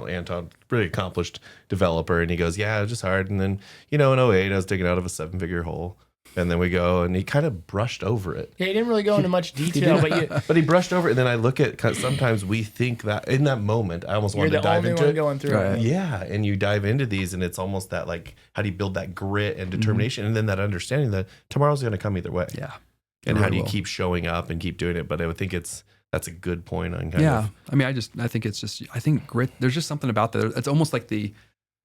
[SPEAKER 3] Anton, pretty accomplished developer, and he goes, "Yeah, it was just hard." And then in 2008, I was digging out of a 7-figure hole. And then we go, and he kind of brushed over it.
[SPEAKER 1] Yeah, he didn't really go into much detail,
[SPEAKER 3] but he brushed over it. And then I look at, sometimes we think that in that moment, I almost wanted to dive into it.
[SPEAKER 1] You're the only one going through it.
[SPEAKER 3] Yeah, and you dive into these, and it's almost that, like, how do you build that grit and determination, and then that understanding that tomorrow's going to come either way.
[SPEAKER 2] Yeah.
[SPEAKER 3] And how do you keep showing up and keep doing it? But I would think that's a good point on kind of.
[SPEAKER 2] I mean, I think grit, there's just something about that. It's almost like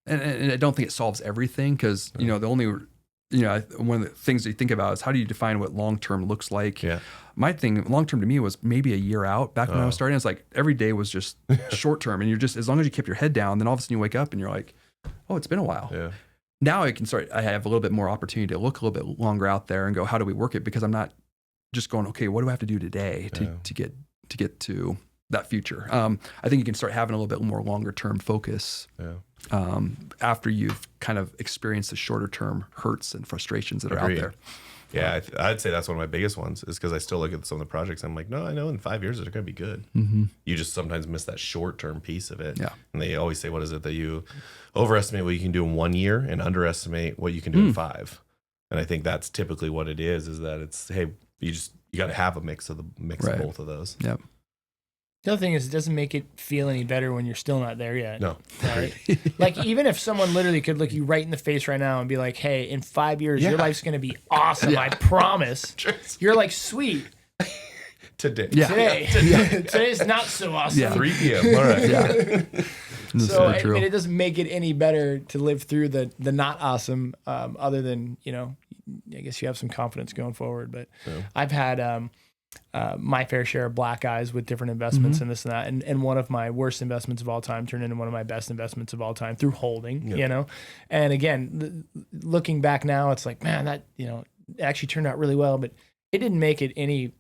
[SPEAKER 2] and I don't think it solves everything, because, the only, one of the things that you think about is how do you define what long-term looks like?
[SPEAKER 3] Yeah.
[SPEAKER 2] My thing, long-term to me, was maybe a year out. Back when I was starting, it's like every day was just short-term, and you're just, as long as you keep your head down, then all of a sudden you wake up and you're like, oh, it's been a while.
[SPEAKER 3] Yeah.
[SPEAKER 2] Now I have a little bit more opportunity to look a little bit longer out there and go, how do we work it? Because I'm not just going, okay, what do I have to do today to get to that future? I think you can start having a little bit more longer term focus after you've kind of experienced the shorter term hurts and frustrations that are out there.
[SPEAKER 3] Yeah, I'd say that's one of my biggest ones, is because I still look at some of the projects. I'm like, no, I know in 5 years they're going to be good.
[SPEAKER 2] Mm-hmm.
[SPEAKER 3] You just sometimes miss that short term piece of it.
[SPEAKER 2] Yeah.
[SPEAKER 3] And they always say, what is it that you overestimate what you can do in 1 year and underestimate what you can do in 5? And I think that's typically what it is that it's, hey, you got to have a mix of both of those.
[SPEAKER 2] Yep.
[SPEAKER 1] The other thing is, it doesn't make it feel any better when you're still not there yet.
[SPEAKER 3] No.
[SPEAKER 1] Right? Like, even if someone literally could look you right in the face right now and be like, hey, in 5 years, your life's going to be awesome. I promise. You're like, sweet.
[SPEAKER 3] Today.
[SPEAKER 2] Yeah.
[SPEAKER 1] Today's not so awesome.
[SPEAKER 3] Yeah. 3 p.m. All right.
[SPEAKER 2] Yeah.
[SPEAKER 1] So I mean, it doesn't make it any better to live through the not awesome, other than, I guess you have some confidence going forward. But I've had my fair share of black eyes with different investments and this and that. And one of my worst investments of all time turned into one of my best investments of all time through holding, And again, looking back now, it's like, man, that, it actually turned out really well, but it didn't make it any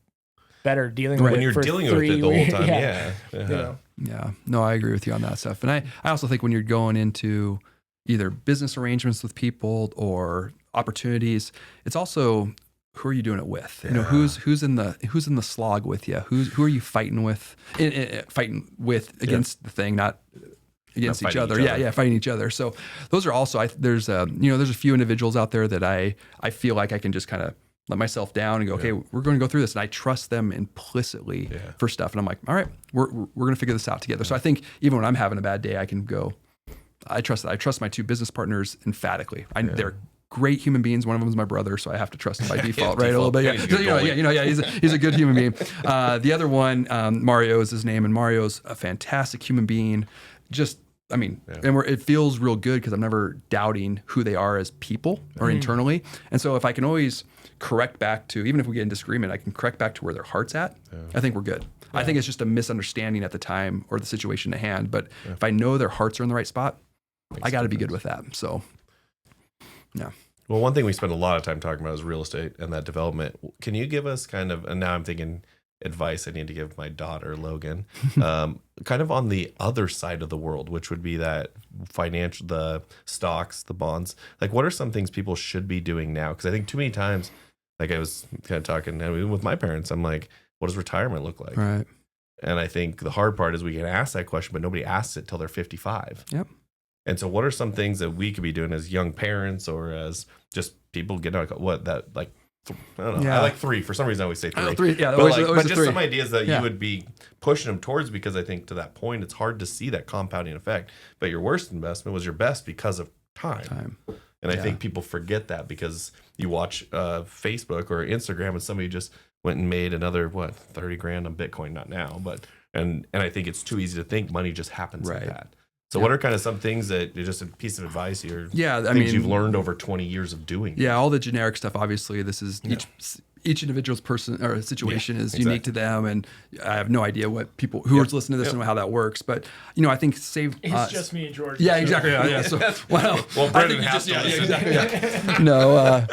[SPEAKER 1] better dealing with it.
[SPEAKER 3] When you're dealing with it the whole time,
[SPEAKER 2] Yeah. No, I agree with you on that stuff. And I also think when you're going into either business arrangements with people or opportunities, it's also, who are you doing it with? Who's in the slog with you? Who are you fighting with? Fighting with against the thing, not against each other. Yeah, fighting each other. So those are also, there's a few individuals out there that I feel like I can just kind of let myself down and go, okay, we're going to go through this, and I trust them implicitly for stuff. And I'm like, all right, we're going to figure this out together. So I think even when I'm having a bad day, I can go, I trust my two business partners emphatically. They're great human beings. One of them is my brother, so I have to trust him by default, right? A little bit, he's a good human being. The other one, Mario is his name, and Mario's a fantastic human being. And it feels real good because I'm never doubting who they are as people or internally. And so if I can always correct back to, even if we get in disagreement, I can correct back to where their heart's at. I think we're good. I think it's just a misunderstanding at the time or the situation at hand. But if I know their hearts are in the right spot, I got to be good with that. So, yeah.
[SPEAKER 3] Well, one thing we spend a lot of time talking about is real estate and that development. Can you give us kind of, and now I'm thinking advice I need to give my daughter, Logan, kind of on the other side of the world, which would be that financial, the stocks, the bonds. Like, what are some things people should be doing now? Because I think too many times, like I was kind of talking with my parents, I'm like, what does retirement look like?
[SPEAKER 2] Right.
[SPEAKER 3] And I think the hard part is we can ask that question, but nobody asks it till they're 55.
[SPEAKER 2] Yep.
[SPEAKER 3] And so what are some things that we could be doing as young parents or as just people getting out? I don't know. Yeah. I like 3. For some reason, I always say 3.
[SPEAKER 2] 3. Yeah,
[SPEAKER 3] but just
[SPEAKER 2] 3.
[SPEAKER 3] some ideas that you would be pushing them towards, because I think to that point, it's hard to see that compounding effect. But your worst investment was your best because of time. And I think people forget that because you watch Facebook or Instagram and somebody just went and made another, $30,000 on Bitcoin, not now, but, and I think it's too easy to think money just happens like that. So what are kind of some things that, just a piece of advice here? Things you've learned over 20 years of doing.
[SPEAKER 2] Yeah, all the generic stuff. Obviously, this is each individual's person or situation is unique to them, and I have no idea what people who are listening to this and how that works. But I think
[SPEAKER 1] it's just me and George.
[SPEAKER 2] Yeah, exactly. Yeah. So
[SPEAKER 3] well, Brendan has to listen.
[SPEAKER 2] Exactly. No,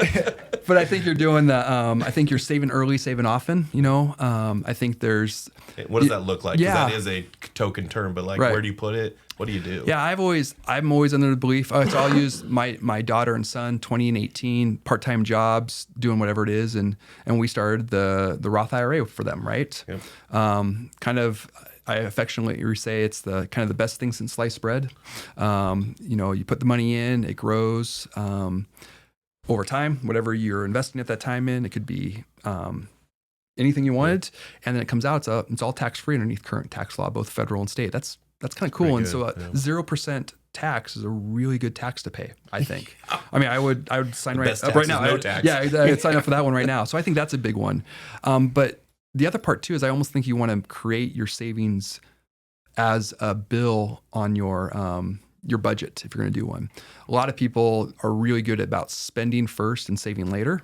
[SPEAKER 2] but I think you're doing the. I think you're saving early, saving often. I think there's.
[SPEAKER 3] What does that look like? Because that is a token term, but where do you put it? What do you do?
[SPEAKER 2] Yeah, I'm always under the belief. So I'll use my daughter and son, 20 and 18, part-time jobs, doing whatever it is, and we started the Roth IRA for them, right? Yep. I affectionately say it's the kind of the best thing since sliced bread. You put the money in, it grows. over time, whatever you're investing at that time in. It could be anything you wanted, and then it comes out. It's all tax free underneath current tax law, both federal and state. That's kind of cool. And so 0% tax is a really good tax to pay, I think. I mean, I would sign right now.
[SPEAKER 3] No tax.
[SPEAKER 2] I'd sign up for that one right now. So I think that's a big one. But the other part too is I almost think you want to create your savings as a bill on your budget if you're going to do one. A lot of people are really good about spending first and saving later.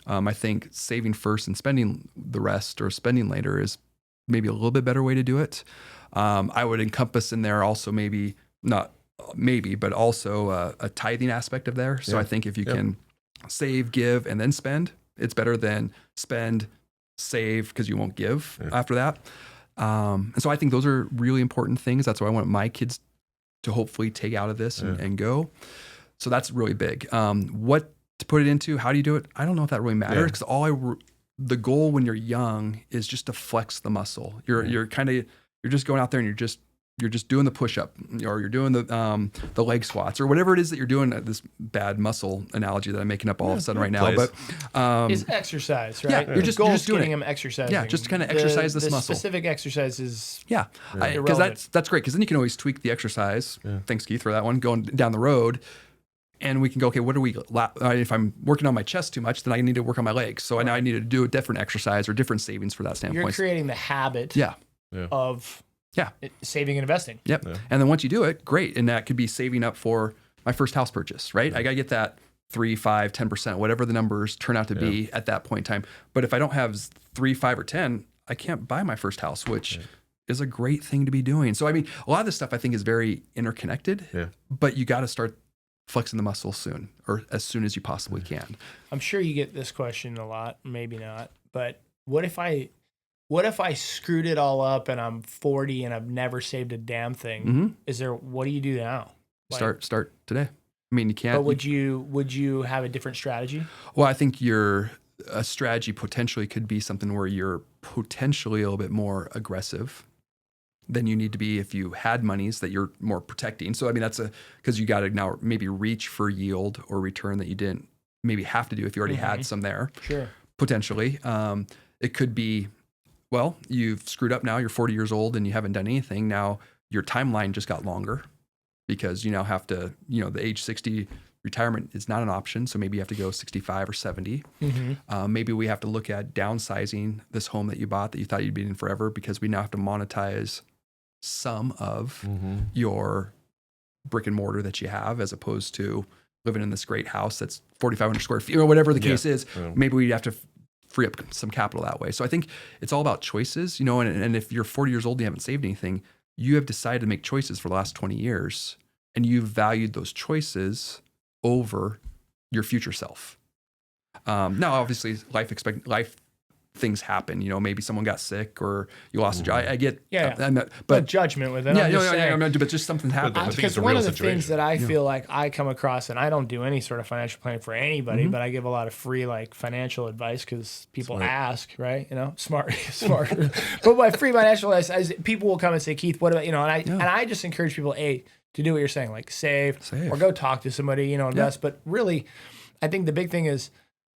[SPEAKER 2] I think saving first and spending the rest, or spending later, is maybe a little bit better way to do it. I would encompass in there also but also a tithing aspect of there. So I think if you can save, give, and then spend, it's better than spend, save, because you won't give after that. And so I think those are really important things. That's what I want my kids to hopefully take out of this and go. So that's really big. What to put it into, how do you do it? I don't know if that really matters, because the goal when you're young is just to flex the muscle. You're just going out there and you're just doing the push-up, or you're doing the leg squats, or whatever it is that you're doing. This bad muscle analogy that I'm making up all of a sudden right now, but
[SPEAKER 1] is exercise, right?
[SPEAKER 2] Yeah, you're just doing
[SPEAKER 1] them exercising.
[SPEAKER 2] Yeah, just to kind of exercise this muscle.
[SPEAKER 1] Specific exercise is
[SPEAKER 2] because that's great, because then you can always tweak the exercise. Thanks, Keith, for that one. Going down the road, and we can go, okay, what are we? If I'm working on my chest too much, then I need to work on my legs. So now I need to do a different exercise or different savings for that standpoint.
[SPEAKER 1] You're creating the habit of saving and investing.
[SPEAKER 2] Yep. Yeah. And then once you do it, great. And that could be saving up for my first house purchase, right? I got to get that 3, 5, 10%, whatever the numbers turn out to be at that point in time. But if I don't have 3, 5, or 10, I can't buy my first house, which is a great thing to be doing. So, I mean, a lot of this stuff I think is very interconnected, but you got to start flexing the muscle soon, or as soon as you possibly can.
[SPEAKER 1] I'm sure you get this question a lot, maybe not, but what if I screwed it all up and I'm 40 and I've never saved a damn thing? What do you do now?
[SPEAKER 2] Start today. I mean, you can't.
[SPEAKER 1] But would you have a different strategy?
[SPEAKER 2] Well, I think a strategy potentially could be something where you're potentially a little bit more aggressive than you need to be if you had monies that you're more protecting. So, I mean, that's because you got to now maybe reach for yield or return that you didn't maybe have to do if you already had some there.
[SPEAKER 1] Sure.
[SPEAKER 2] Potentially. It could be, well, you've screwed up now, you're 40 years old and you haven't done anything. Now your timeline just got longer because you now have to, the age 60 retirement is not an option. So maybe you have to go 65 or 70. Maybe we have to look at downsizing this home that you bought that you thought you'd be in forever, because we now have to monetize some of your brick and mortar that you have, as opposed to living in this great house that's 4,500 square feet or whatever the case is. Maybe we have to free up some capital that way. So I think it's all about choices, and if you're 40 years old and you haven't saved anything, you have decided to make choices for the last 20 years and you've valued those choices over your future self. Now, obviously life things happen, maybe someone got sick or you lost a job. I get,
[SPEAKER 1] but judgment with it.
[SPEAKER 2] But just something happened.
[SPEAKER 1] Because one of the things that I feel like I come across, and I don't do any sort of financial planning for anybody, but I give a lot of free financial advice because people ask, right? Smart. But by free financial advice, people will come and say, Keith, what about, and I just encourage people, to do what you're saying, like save. Or go talk to somebody, invest. But really, I think the big thing is,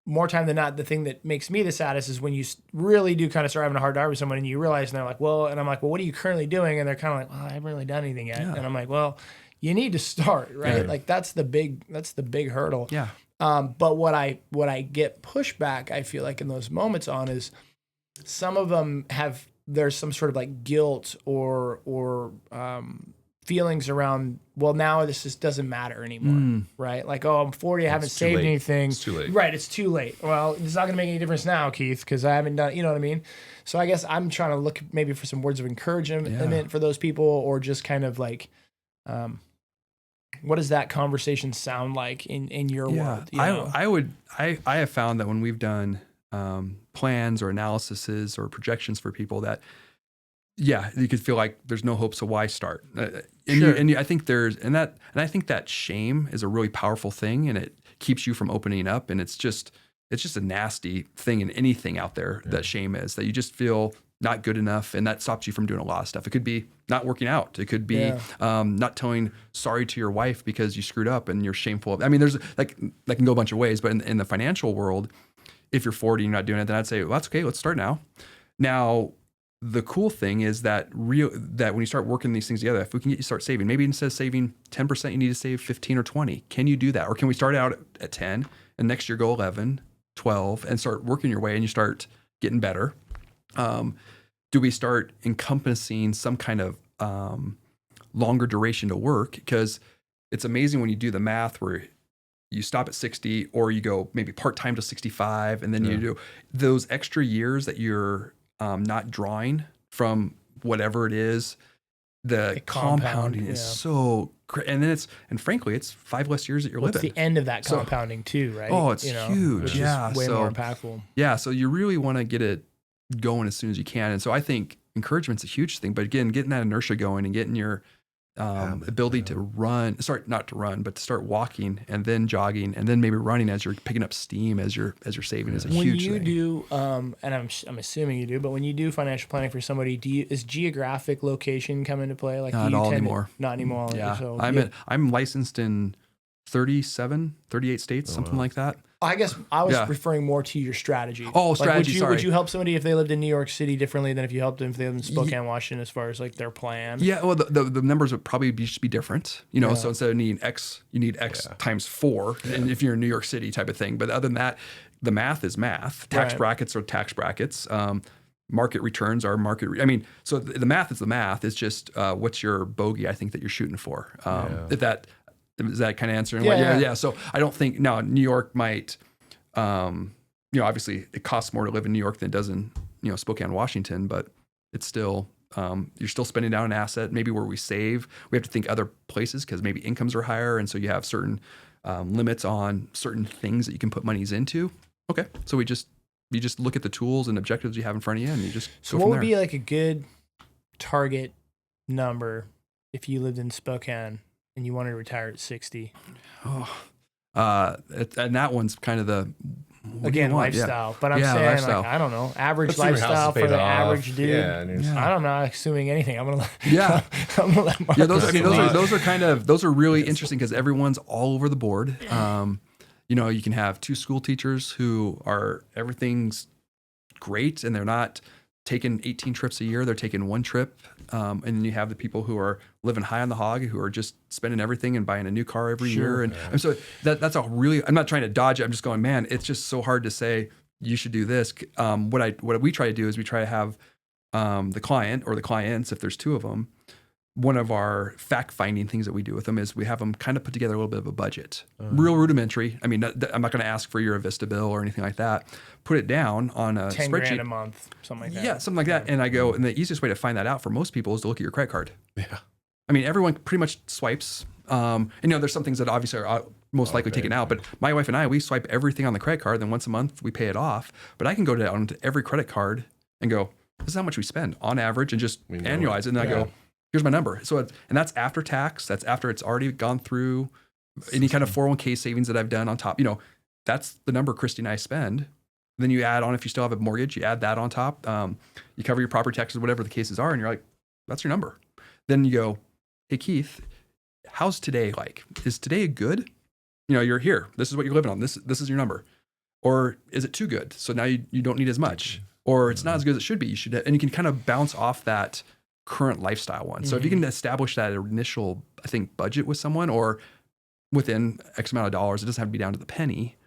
[SPEAKER 1] more time than not, the thing that makes me the saddest is when you really do kind of start having a hard time with someone and you realize, and they're like, well, and I'm like, well, what are you currently doing? And they're kind of like, well, I haven't really done anything yet. And I'm like, well, you need to start, right? Like that's the big hurdle.
[SPEAKER 2] Yeah.
[SPEAKER 1] But what I get pushback, I feel like in those moments on, is some of them there's some sort of guilt or feelings around, well, now this just doesn't matter anymore, right? Like, oh, I'm 40, I haven't saved anything.
[SPEAKER 3] It's too late.
[SPEAKER 1] Right, it's too late. Well, it's not going to make any difference now, Keith, because I haven't done, you know what I mean? So I guess I'm trying to look maybe for some words of encouragement for those people, or just kind of what does that conversation sound like in your world?
[SPEAKER 2] I have found that when we've done plans or analyses or projections for people that, you could feel like there's no hope, so why start? I think I think that shame is a really powerful thing, and it keeps you from opening up. And it's just a nasty thing in anything out there that shame is, that you just feel not good enough, and that stops you from doing a lot of stuff. It could be not working out. It could be not telling sorry to your wife because you screwed up and you're shameful. I mean, there's like, that can go a bunch of ways, but in the financial world, if you're 40 and you're not doing it, then I'd say, well, that's okay. Let's start now. Now, the cool thing is that when you start working these things together, if we can get you to start saving, maybe instead of saving 10%, you need to save 15 or 20. Can you do that? Or can we start out at 10 and next year go 11, 12 and start working your way and you start getting better? Do we start encompassing some kind of longer duration to work? Because it's amazing when you do the math where you stop at 60 or you go maybe part-time to 65 and then you do those extra years that you're not drawing from whatever it is. The compounding is so great. And then frankly, it's 5 less years that you're living.
[SPEAKER 1] It's the end of that compounding too, right?
[SPEAKER 2] Oh, it's huge.
[SPEAKER 1] Which is way more impactful.
[SPEAKER 2] Yeah. So you really want to get it going as soon as you can. And so I think encouragement's a huge thing, but again, getting that inertia going and getting your ability to not to run, but to start walking and then jogging and then maybe running as you're picking up steam as you're saving is a huge thing.
[SPEAKER 1] When you do, and I'm assuming you do, but when you do financial planning for somebody, is geographic location come into play? Like
[SPEAKER 2] not anymore.
[SPEAKER 1] Not anymore.
[SPEAKER 2] Yeah.
[SPEAKER 1] So,
[SPEAKER 2] I'm licensed in 38 states, something like that.
[SPEAKER 1] I guess I was referring more to your strategy.
[SPEAKER 2] Oh, strategy,
[SPEAKER 1] Would you help somebody if they lived in New York City differently than if you helped them if they lived in Spokane, Washington, as far as like their plan?
[SPEAKER 2] Yeah, well, the numbers would probably just be different. So instead of needing X, you need X times 4, and if you're in New York City type of thing. But other than that, the math is math. Tax brackets are tax brackets. Market returns are market. So the math is the math. It's just what's your bogey, I think, that you're shooting for. Is that kind of answering? Yeah. So I don't think New York might, obviously it costs more to live in New York than it does in, Spokane, Washington, but it's still, you're still spending down an asset. Maybe where we save, we have to think other places because maybe incomes are higher. And so you have certain limits on certain things that you can put monies into. Okay. So you just look at the tools and objectives you have in front of you and you just
[SPEAKER 1] So what would be like a good target number if you lived in Spokane and you wanted to retire at 60?
[SPEAKER 2] And that one's kind of the
[SPEAKER 1] lifestyle. But I'm saying lifestyle. I don't know, average lifestyle for the average dude. I'm not assuming anything. I'm gonna let Mark.
[SPEAKER 2] Those are really interesting because everyone's all over the board. You can have 2 school teachers who are everything's great and they're not taking 18 trips a year, they're taking 1 trip. And then you have the people who are living high on the hog, who are just spending everything and buying a new car every year. And so that's a really, I'm not trying to dodge it. I'm just going, man, it's just so hard to say you should do this. What we try to do is we try to have the client or the clients, if there's 2 of them, one of our fact-finding things that we do with them is we have them kind of put together a little bit of a budget, real rudimentary. I'm not going to ask for your Avista bill or anything like that. Put it down on a
[SPEAKER 1] 10
[SPEAKER 2] spreadsheet.
[SPEAKER 1] grand a month, something like that.
[SPEAKER 2] Yeah, something like that. And I go, and the easiest way to find that out for most people is to look at your credit card.
[SPEAKER 3] Yeah.
[SPEAKER 2] Everyone pretty much swipes. There's some things that obviously are most likely taken out, but my wife and I, we swipe everything on the credit card. Then once a month we pay it off. But I can go down to every credit card and go, this is how much we spend on average, and just annualize it. And then I go, here's my number. So, and that's after tax. That's after it's already gone through any kind of 401k savings that I've done on top. That's the number Christy and I spend. Then you add on, if you still have a mortgage, you add that on top. You cover your property taxes, whatever the cases are, and you're like, that's your number. Then you go, hey, Keith, how's today like? Is today good? You're here. This is what you're living on. This is your number. Or is it too good? So now you don't need as much. Or it's not as good as it should be. And you can kind of bounce off that current lifestyle one. So if you can establish that initial, I think, budget with someone or within X amount of dollars, it doesn't have to be down to the penny,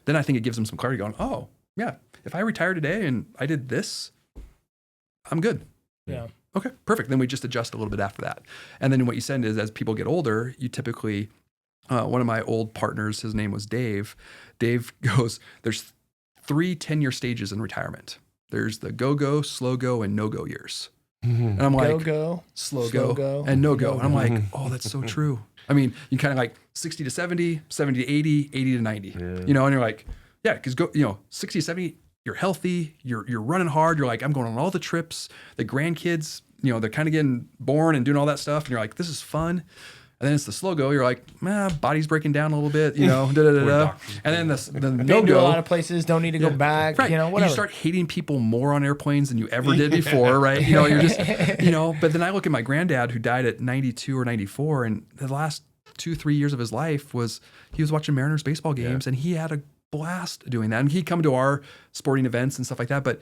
[SPEAKER 2] then I think it gives them some clarity going, oh, yeah, if I retire today and I did this, I'm good.
[SPEAKER 1] Yeah.
[SPEAKER 2] Okay, perfect. Then we just adjust a little bit after that. And then what you said is as people get older, you typically, one of my old partners, his name was Dave. Dave goes, there's 3 10-year stages in retirement. There's the go-go, slow-go, and no-go years. And I'm like,
[SPEAKER 1] go,
[SPEAKER 2] slow go, and no go. And I'm like, oh, that's so true. You kind of like 60 to 70, 70 to 80, 80 to 90, and you're like, yeah, because 60 to 70, you're healthy, you're running hard. You're like, I'm going on all the trips, the grandkids, they're kind of getting born and doing all that stuff. And you're like, this is fun. And then it's the slow go. You're like, body's breaking down a little bit, you know, And then the no go.
[SPEAKER 1] A lot of places don't need to go back,
[SPEAKER 2] right.
[SPEAKER 1] You know, whatever.
[SPEAKER 2] You start hating people more on airplanes than you ever did before, right? You know, you're just, you know. But then I look at my granddad who died at 92 or 94, and the last 2-3 years of his life he was watching Mariners baseball games, and he had a blast doing that. And he'd come to our sporting events and stuff like that. But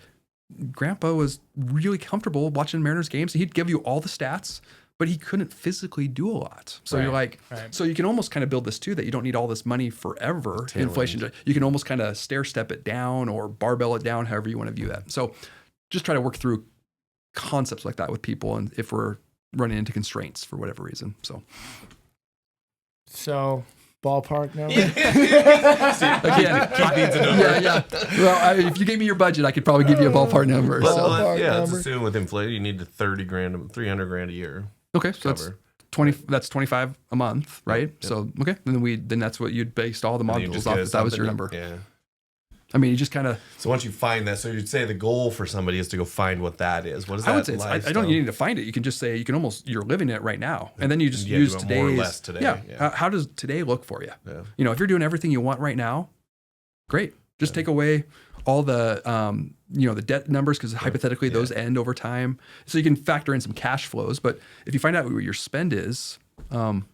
[SPEAKER 2] Grandpa was really comfortable watching Mariners games. He'd give you all the stats, but he couldn't physically do a lot. So you're like, so you can almost kind of build this too, that you don't need all this money forever. Inflation. You can almost kind of stair step it down or barbell it down, however you want to view that. So just try to work through concepts like that with people, and if we're running into constraints for whatever reason.
[SPEAKER 1] So ballpark number.
[SPEAKER 2] Well, if you gave me your budget, I could probably give you a ballpark number.
[SPEAKER 3] Let's assume with inflation, you need the $300,000 a year.
[SPEAKER 2] Okay, so that's 20. That's 25 a month, right? Yep. So okay, then that's what you'd based all the modules off. That was your number.
[SPEAKER 3] Yeah.
[SPEAKER 2] I mean, you just kind of.
[SPEAKER 3] So once you find that, so you'd say the goal for somebody is to go find what that is. What is that?
[SPEAKER 2] I would say I don't need to find it. You can just say you're living it right now, and then you just use today's. More or less today. Yeah. How does today look for you? Yeah. You know, if you're doing everything you want right now, great. Just take away all the the debt numbers, because hypothetically those end over time. So you can factor in some cash flows, but if you find out what your spend is,
[SPEAKER 3] And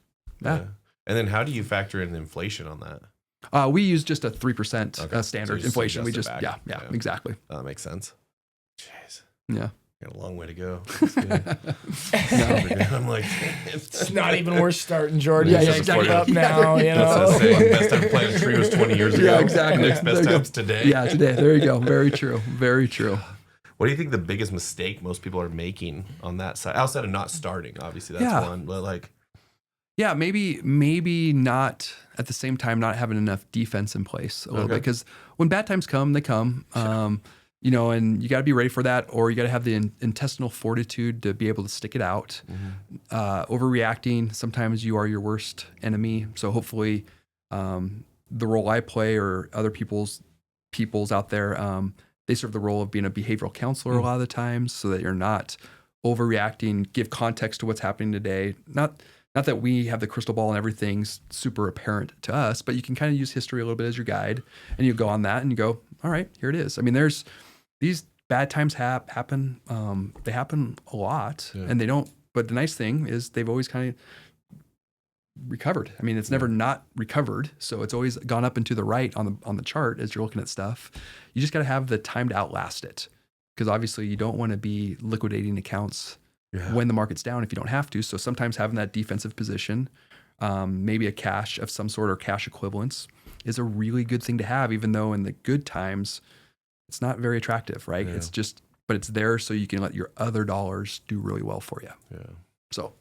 [SPEAKER 3] then how do you factor in inflation on that?
[SPEAKER 2] We use just a 3% standard inflation. We just exactly.
[SPEAKER 3] That makes sense. Jeez.
[SPEAKER 2] Yeah.
[SPEAKER 3] Got a long way to go.
[SPEAKER 1] I'm like, it's not even worth starting, Jordan.
[SPEAKER 2] Yeah, exactly.
[SPEAKER 1] Up now, you know.
[SPEAKER 3] That's the best time to plant a tree was 20 years ago.
[SPEAKER 2] Yeah, exactly.
[SPEAKER 3] Next best time's today.
[SPEAKER 2] Yeah, today. There you go. Very true. Very true.
[SPEAKER 3] What do you think the biggest mistake most people are making on that side? Outside of not starting, obviously that's one, but like.
[SPEAKER 2] Yeah, maybe not at the same time not having enough defense in place a little bit, because when bad times come, they come. Sure. You know, and you got to be ready for that, or you got to have the intestinal fortitude to be able to stick it out. Overreacting, sometimes you are your worst enemy. So hopefully, the role I play or other people's out there, they serve the role of being a behavioral counselor a lot of the times, so that you're not overreacting. Give context to what's happening today. Not that we have the crystal ball and everything's super apparent to us, but you can kind of use history a little bit as your guide, and you go on that and you go, all right, here it is. I mean, there's these bad times happen. They happen a lot, and they don't. But the nice thing is they've always kind of recovered. I mean, it's never not recovered, so it's always gone up and to the right on the chart as you're looking at stuff. You just got to have the time to outlast it, because obviously you don't want to be liquidating accounts when the market's down if you don't have to. So sometimes having that defensive position, maybe a cash of some sort or cash equivalents, is a really good thing to have, even though in the good times it's not very attractive, right? Yeah. It's just, but it's there so you can let your other dollars do really well for you.
[SPEAKER 3] Yeah.
[SPEAKER 2] So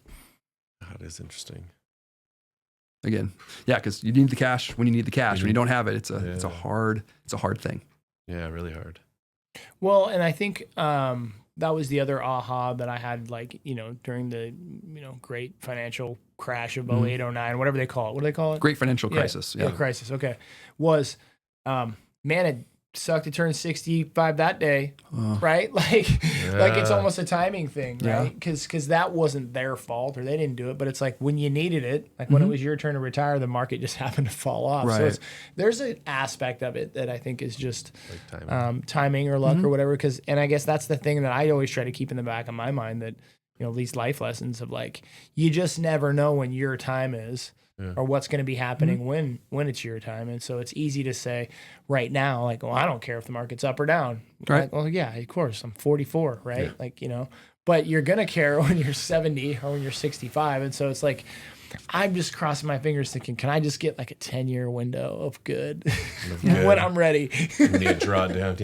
[SPEAKER 3] that is interesting.
[SPEAKER 2] Again, because you need the cash when you need the cash. When you don't have it, it's a hard thing.
[SPEAKER 3] Yeah, really hard.
[SPEAKER 1] Well, and I think that was the other aha that I had, like, you know, during the, you know, great financial crash of 08, 09, whatever they call it. What do they call it?
[SPEAKER 2] Great financial crisis.
[SPEAKER 1] Yeah, crisis. Okay. Was, man, it sucked to turn 65 that day, right? Like it's almost a timing thing, right? Because that wasn't their fault, or they didn't do it, but it's like when you needed it, like when it was your turn to retire, the market just happened to fall off.
[SPEAKER 2] Right.
[SPEAKER 1] So there's an aspect of it that I think is just like timing or luck or whatever. And I guess that's the thing that I always try to keep in the back of my mind, that, you know, these life lessons of, like, you just never know when your time is. Or what's going to be happening when it's your time. And so it's easy to say right now, like, well, I don't care if the market's up or down.
[SPEAKER 2] Right.
[SPEAKER 1] Like, well, yeah, of course, I'm 44, right? Yeah. Like, you know, but you're going to care when you're 70 or when you're 65. And so it's like, I'm just crossing my fingers thinking, can I just get like a 10-year window of good when I'm ready?
[SPEAKER 3] You need to draw it down.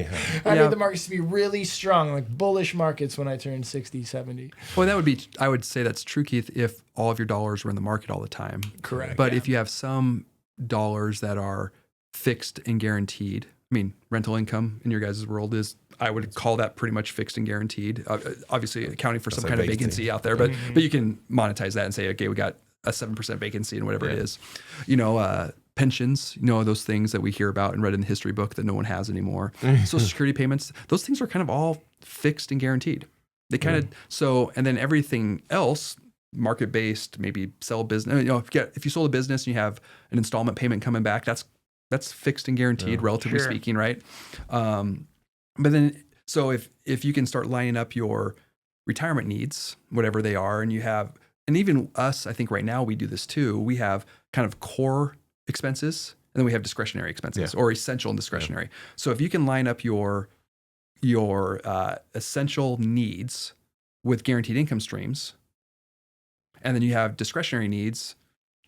[SPEAKER 1] I need the markets to be really strong, like bullish markets when I turn 60, 70.
[SPEAKER 2] Well, I would say that's true, Keith, if all of your dollars were in the market all the time.
[SPEAKER 1] Correct.
[SPEAKER 2] But if you have some dollars that are fixed and guaranteed, I mean, rental income in your guys' world is, I would call that pretty much fixed and guaranteed, obviously accounting for some kind of vacancy out there, but you can monetize that and say, okay, we got a 7% vacancy and whatever it is, you know, pensions, you know, those things that we hear about and read in the history book that no one has anymore. Social security payments, those things are kind of all fixed and guaranteed. They kind of, and then everything else, market-based, maybe sell business. If you sold a business and you have an installment payment coming back, that's fixed and guaranteed, relatively speaking, right? But then, so if you can start lining up your retirement needs, whatever they are, and you have, and even us, I think right now we do this too. We have kind of core expenses, and then we have discretionary expenses or essential and discretionary. So if you can line up your essential needs with guaranteed income streams, and then you have discretionary needs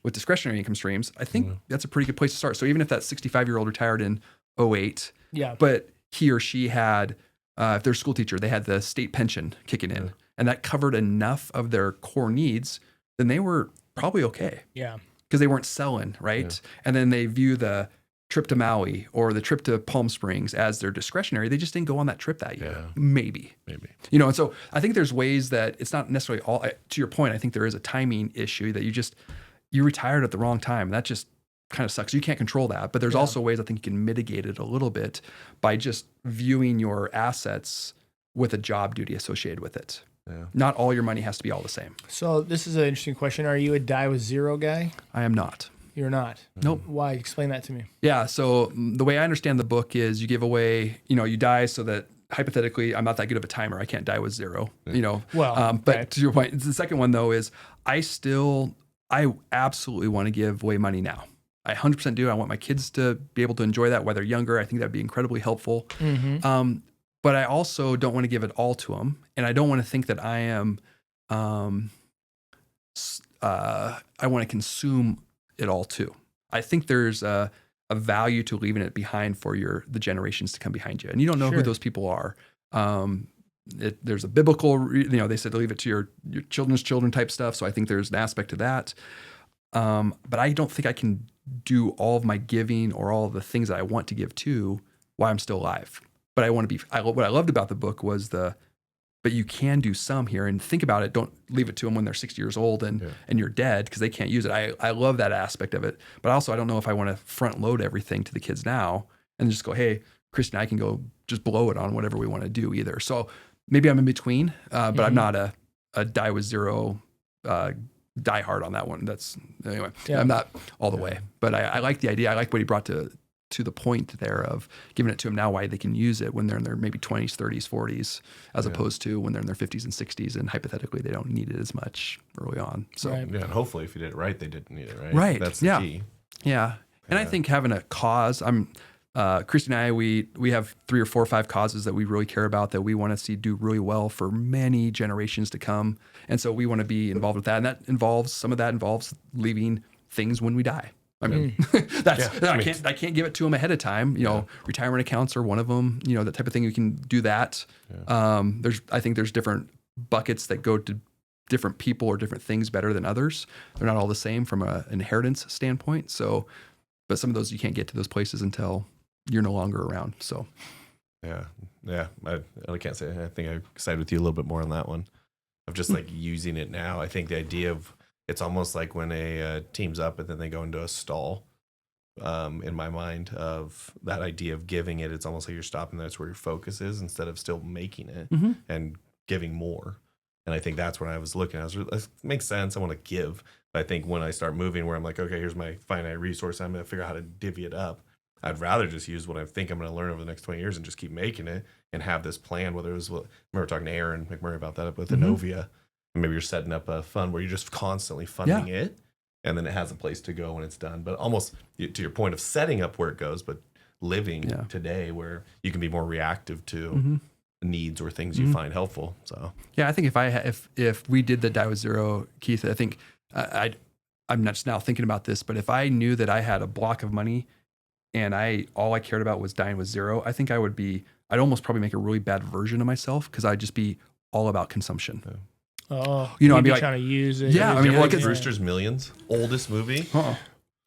[SPEAKER 2] with discretionary income streams, I think that's a pretty good place to start. So even if that 65-year-old retired in 2008, but he or she had, if they're a school teacher, they had the state pension kicking in, and that covered enough of their core needs, then they were probably okay.
[SPEAKER 1] Yeah.
[SPEAKER 2] Because they weren't selling, right? Yeah. And then they view the trip to Maui or the trip to Palm Springs as their discretionary. They just didn't go on that trip that year. Yeah. Maybe. And so I think there's ways that it's not necessarily all, to your point, I think there is a timing issue that you retired at the wrong time. That just kind of sucks. You can't control that, but there's also ways I think you can mitigate it a little bit by just viewing your assets with a job duty associated with it. Yeah. Not all your money has to be all the same.
[SPEAKER 1] So this is an interesting question. Are you a die with zero guy?
[SPEAKER 2] I am not.
[SPEAKER 1] You're not?
[SPEAKER 2] Nope.
[SPEAKER 1] Why? Explain that to me.
[SPEAKER 2] Yeah. So the way I understand the book is you give away, you die so that hypothetically, I'm not that good of a timer. I can't die with zero, But to your point, the second one though is I absolutely want to give away money now. I 100% do. I want my kids to be able to enjoy that while they're younger. I think that'd be incredibly helpful. Mm-hmm. But I also don't want to give it all to them. And I don't want to think that I am, I want to consume it all too. I think there's a value to leaving it behind for the generations to come behind you. And you don't know who those people are. There's a biblical, they said to leave it to your children's children type stuff. So I think there's an aspect to that. But I don't think I can do all of my giving or all of the things that I want to give to while I'm still alive. But I want to be, what I loved about the book was but you can do some here and think about it. Don't leave it to them when they're 60 years old and you're dead because they can't use it. I love that aspect of it. But also, I don't know if I want to front load everything to the kids now and just go, hey, Christy and I can go just blow it on whatever we want to do either. So maybe I'm in between, but I'm not a die with zero, die hard on that one. Anyway, I'm not all the way. But I like the idea. I like what he brought to the point there of giving it to them now, why they can use it when they're in their maybe 20s, 30s, 40s, as opposed to when they're in their 50s and 60s, and hypothetically they don't need it as much early on. So
[SPEAKER 3] and hopefully if you did it right, they didn't need it, right?
[SPEAKER 2] Right.
[SPEAKER 3] That's the key.
[SPEAKER 2] Yeah. And I think having a cause, Christy and I, we have 3 or 4 or 5 causes that we really care about that we want to see do really well for many generations to come. And so we want to be involved with that. And some of that involves leaving things when we die. I mean, I can't give it to them ahead of time. Retirement accounts are one of them. That type of thing. You can do that. Yeah. I think there's different buckets that go to different people or different things better than others. They're not all the same from an inheritance standpoint. So, but some of those you can't get to those places until you're no longer around. So,
[SPEAKER 3] yeah. I can't say. I think I side with you a little bit more on that one of just like using it now. I think the idea of it's almost like when a team's up and then they go into a stall. In my mind, of that idea of giving it, it's almost like you're stopping. That's where your focus is instead of still making it and giving more. And I think that's when I was looking. It makes sense. I want to give. But I think when I start moving, where I'm like, okay, here's my finite resource. I'm going to figure out how to divvy it up. I'd rather just use what I think I'm going to learn over the next 20 years and just keep making it and have this plan. Whether it was, I remember talking to Aaron McMurray about that with Innovia. Maybe you're setting up a fund where you're just constantly funding it, and then it has a place to go when it's done. But almost to your point of setting up where it goes, but living today where you can be more reactive to needs or things you find helpful. So
[SPEAKER 2] I think if we did the die with zero, Keith, I think I'm not just now thinking about this, but if I knew that I had a block of money and all I cared about was dying with zero, I think I'd almost probably make a really bad version of myself because I'd just be all about consumption. Yeah.
[SPEAKER 1] Oh, I'd be like, trying to use it.
[SPEAKER 2] Yeah,
[SPEAKER 3] Brewster's Millions, oldest movie.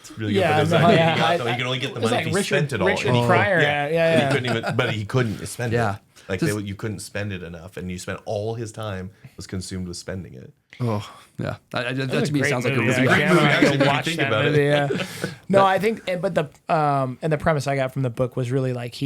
[SPEAKER 3] It's really good. But you can only get the money if you spent it all.
[SPEAKER 1] Richard Pryor.
[SPEAKER 3] But he couldn't spend it. Like you couldn't spend it enough, and you spent all his time was consumed with spending it.
[SPEAKER 2] Oh, yeah. That to me sounds like a really
[SPEAKER 1] great movie. I can watch that movie. Yeah. No, I think, but the premise I got from the book was really like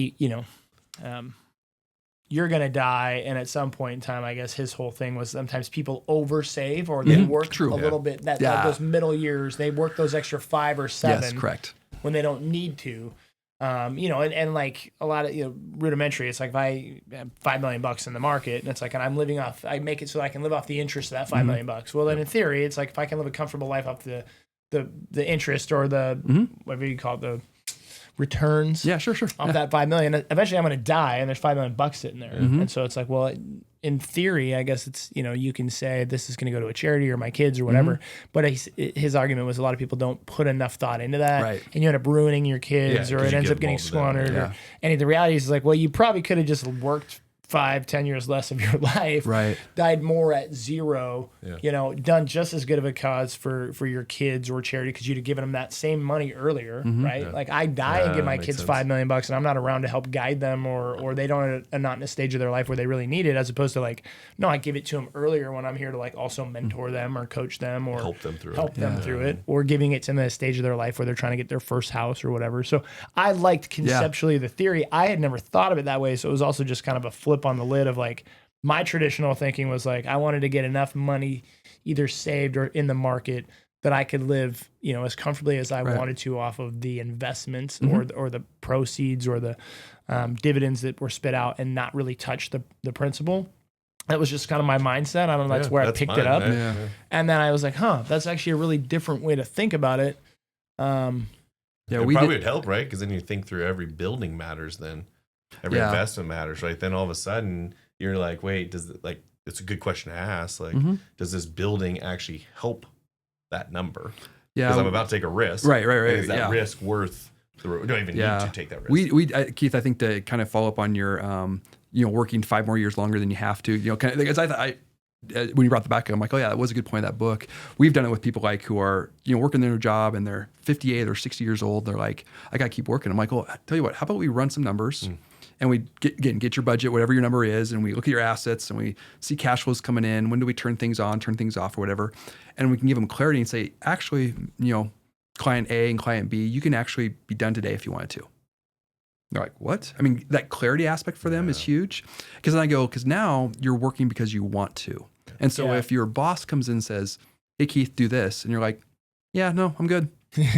[SPEAKER 1] you're going to die. And at some point in time, I guess his whole thing was sometimes people oversave or they work a little bit, like those middle years, they work those extra 5 or 7
[SPEAKER 2] Yes, correct.
[SPEAKER 1] when they don't need to. And like a lot of, rudimentary, it's like if I have $5 million in the market and it's like, and I'm living off, I make it so I can live off the interest of that $5 million. Well, then in theory, it's like, if I can live a comfortable life off the interest or the, whatever you call it, the returns.
[SPEAKER 2] Yeah, sure.
[SPEAKER 1] Off that $5 million, eventually I'm going to die and there's $5 million sitting there. And so it's like, well, in theory, I guess it's, you can say this is going to go to a charity or my kids or whatever. But his argument was a lot of people don't put enough thought into that.
[SPEAKER 2] Right.
[SPEAKER 1] And you end up ruining your kids or it ends up getting squandered. And the reality is like, well, you probably could have just worked 5-10 years less of your life, died more at 0, done just as good of a cause for your kids or charity because you'd have given them that same money earlier, right? Like I die and give my kids $5 million and I'm not around to help guide them or they don't are not in a stage of their life where they really need it, as opposed to like, no, I give it to them earlier when I'm here to like also mentor them or coach them or
[SPEAKER 3] help them through
[SPEAKER 1] it, or giving it to them at a stage of their life where they're trying to get their first house or whatever. So I liked conceptually the theory. I had never thought of it that way. So it was also just kind of a flip on the lid of like, my traditional thinking was like, I wanted to get enough money either saved or in the market that I could live, as comfortably as I wanted to off of the investments or the proceeds or the dividends that were spit out and not really touch the principal. That was just kind of my mindset. I don't know, that's where I picked it up. And then I was like, that's actually a really different way to think about it.
[SPEAKER 3] It probably would help, right? Because then you think through every building matters then. Every investment matters, right? Then all of a sudden you're like, wait, it's a good question to ask. Like, does this building actually help that number?
[SPEAKER 2] Yeah.
[SPEAKER 3] Because I'm about to take a risk.
[SPEAKER 2] Right.
[SPEAKER 3] Is that risk worth we don't even need to take that risk.
[SPEAKER 2] Keith, I think to kind of follow up on your, working 5 more years longer than you have to, kind of, because I when you brought the back, I'm like, oh yeah, that was a good point of that book. We've done it with people like who are, working their job and they're 58 or 60 years old. They're like, I got to keep working. I'm like, well, tell you what, how about we run some numbers and we get your budget, whatever your number is. And we look at your assets and we see cash flows coming in. When do we turn things on, turn things off or whatever? And we can give them clarity and say, actually, client A and client B, you can actually be done today if you wanted to. They're like, what? I mean, that clarity aspect for them is huge. Because then I go, because now you're working because you want to. And so if your boss comes in and says, hey, Keith, do this. And you're like, yeah, no, I'm good.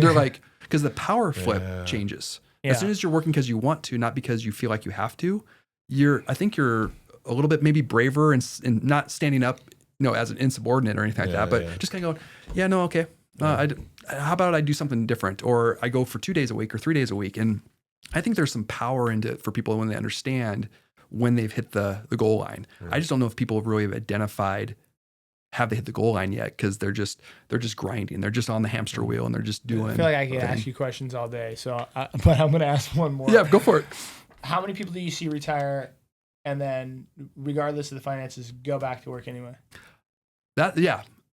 [SPEAKER 2] They're like, because the power flip changes. As soon as you're working because you want to, not because you feel like you have to, I think you're a little bit maybe braver and not standing up, as an insubordinate or anything like that, but just kind of going, yeah, no, okay. How about I do something different? Or I go for 2 days a week or 3 days a week. And I think there's some power into it for people when they understand when they've hit the goal line. I just don't know if people really have identified, have they hit the goal line yet? Because they're just grinding. They're just on the hamster wheel and they're just doing.
[SPEAKER 1] I feel like I can ask you questions all day. So, but I'm going to ask one more.
[SPEAKER 2] Yeah, go for it.
[SPEAKER 1] How many people do you see retire and then, regardless of the finances, go back to work anyway?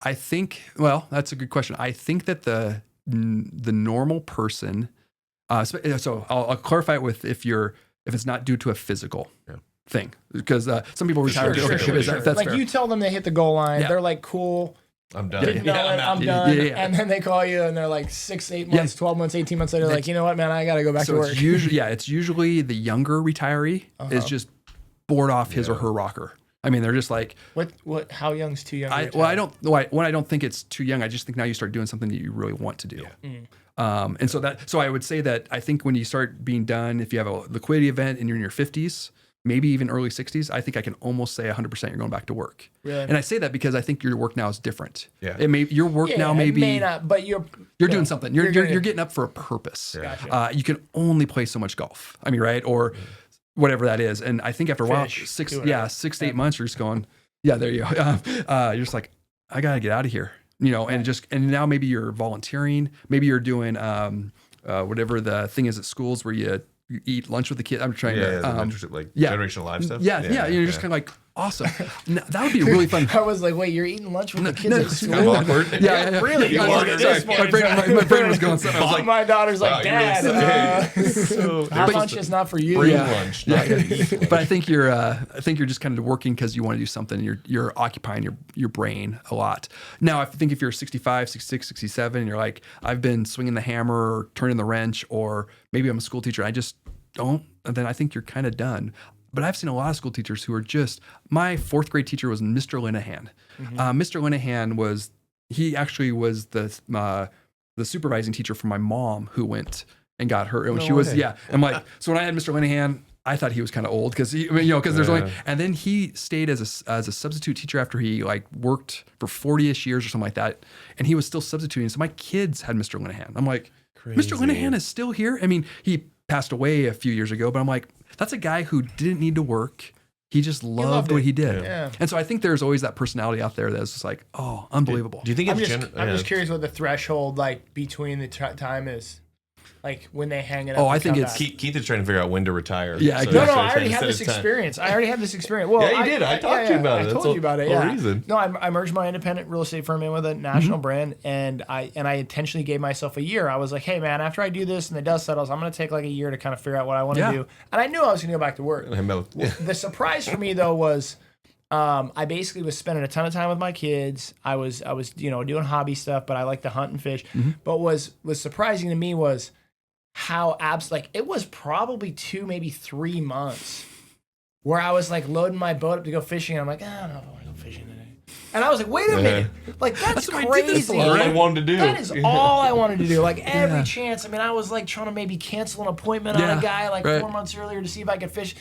[SPEAKER 2] I think. Well, that's a good question. I think that the normal person. So I'll clarify it with if it's not due to a physical thing, because some people retire. That's
[SPEAKER 1] like
[SPEAKER 2] fair.
[SPEAKER 1] You tell them they hit the goal line, they're like, cool.
[SPEAKER 3] I'm done.
[SPEAKER 1] I'm done. And then they call you and they're like 6, 8 months, 12 months, 18 months later, like, you know what, man, I got to go back to work.
[SPEAKER 2] It's usually the younger retiree is just bored off his or her rocker. I mean, they're just like,
[SPEAKER 1] what? How young's too young?
[SPEAKER 2] I don't think it's too young. I just think now you start doing something that you really want to do. And so I would say that I think when you start being done, if you have a liquidity event and you're in your 50s, maybe even early 60s, I think I can almost say 100% you're going back to work.
[SPEAKER 1] Really?
[SPEAKER 2] And I say that because I think your work now is different.
[SPEAKER 3] Yeah.
[SPEAKER 2] Your work now
[SPEAKER 1] may
[SPEAKER 2] be
[SPEAKER 1] not, but you're
[SPEAKER 2] doing something. You're getting up for a purpose.
[SPEAKER 1] Gotcha.
[SPEAKER 2] You can only play so much golf. I mean, right? Or whatever that is. And I think after a while, 6 to 8 months, you're just going, there you go. You're just like, I got to get out of here. And now maybe you're volunteering, maybe you're doing whatever the thing is at schools where you eat lunch with the kids. I'm trying to
[SPEAKER 3] mentorship, like generational life stuff.
[SPEAKER 2] You're just kind of like, awesome. That would be really fun.
[SPEAKER 1] I was like, wait, you're eating lunch with the kids at school?
[SPEAKER 3] Kind of awkward.
[SPEAKER 1] Really?
[SPEAKER 2] My brain was going something. I was like,
[SPEAKER 1] my daughter's like, Dad, hot lunch is not for you.
[SPEAKER 3] Bring lunch, not eat lunch.
[SPEAKER 2] But I think you're just kind of working because you want to do something. You're occupying your brain a lot. Now, I think if you're 65, 66, 67, you're like, I've been swinging the hammer or turning the wrench, or maybe I'm a school teacher, I just don't, and then I think you're kind of done. But I've seen a lot of school teachers who are just, my fourth grade teacher was Mr. Linehan. Mr. Linehan he actually was the supervising teacher for my mom who went and got her. And I'm like, so when I had Mr. Linehan, I thought he was kind of old because there's only, and then he stayed as a substitute teacher after he like worked for 40-ish years or something like that. And he was still substituting. So my kids had Mr. Linehan. I'm like, crazy. Mr. Linehan is still here. I mean, he passed away a few years ago, but I'm like, that's a guy who didn't need to work. He just loved what he did. Yeah. And so I think there's always that personality out there that's just like, oh, unbelievable.
[SPEAKER 3] Do you think
[SPEAKER 1] I'm just curious what the threshold like between the time is? Like when they hang it up.
[SPEAKER 2] Oh, I think it's
[SPEAKER 3] Keith is trying to figure out when to retire.
[SPEAKER 2] Yeah,
[SPEAKER 1] so no, I already had this experience. Well,
[SPEAKER 3] yeah, you did. I talked to you about it.
[SPEAKER 1] I told you about it. Yeah.
[SPEAKER 3] Reason.
[SPEAKER 1] No, I merged my independent real estate firm in with a national brand, and I intentionally gave myself a year. I was like, hey man, after I do this and the dust settles, I'm going to take like a year to kind of figure out what I want to do. And I knew I was going to go back to work. The surprise for me though was, I basically was spending a ton of time with my kids. I was doing hobby stuff, but I like to hunt and fish. But was surprising to me was how it was probably 2, maybe 3 months where I was like loading my boat up to go fishing. And I'm like, I don't know if I want to go fishing today. And I was like, wait a minute. Like, that's crazy.
[SPEAKER 3] All I wanted to do.
[SPEAKER 1] That is all I wanted to do. Like, every chance. I mean, I was like trying to maybe cancel an appointment on a guy like 4 months earlier to see if I could fish.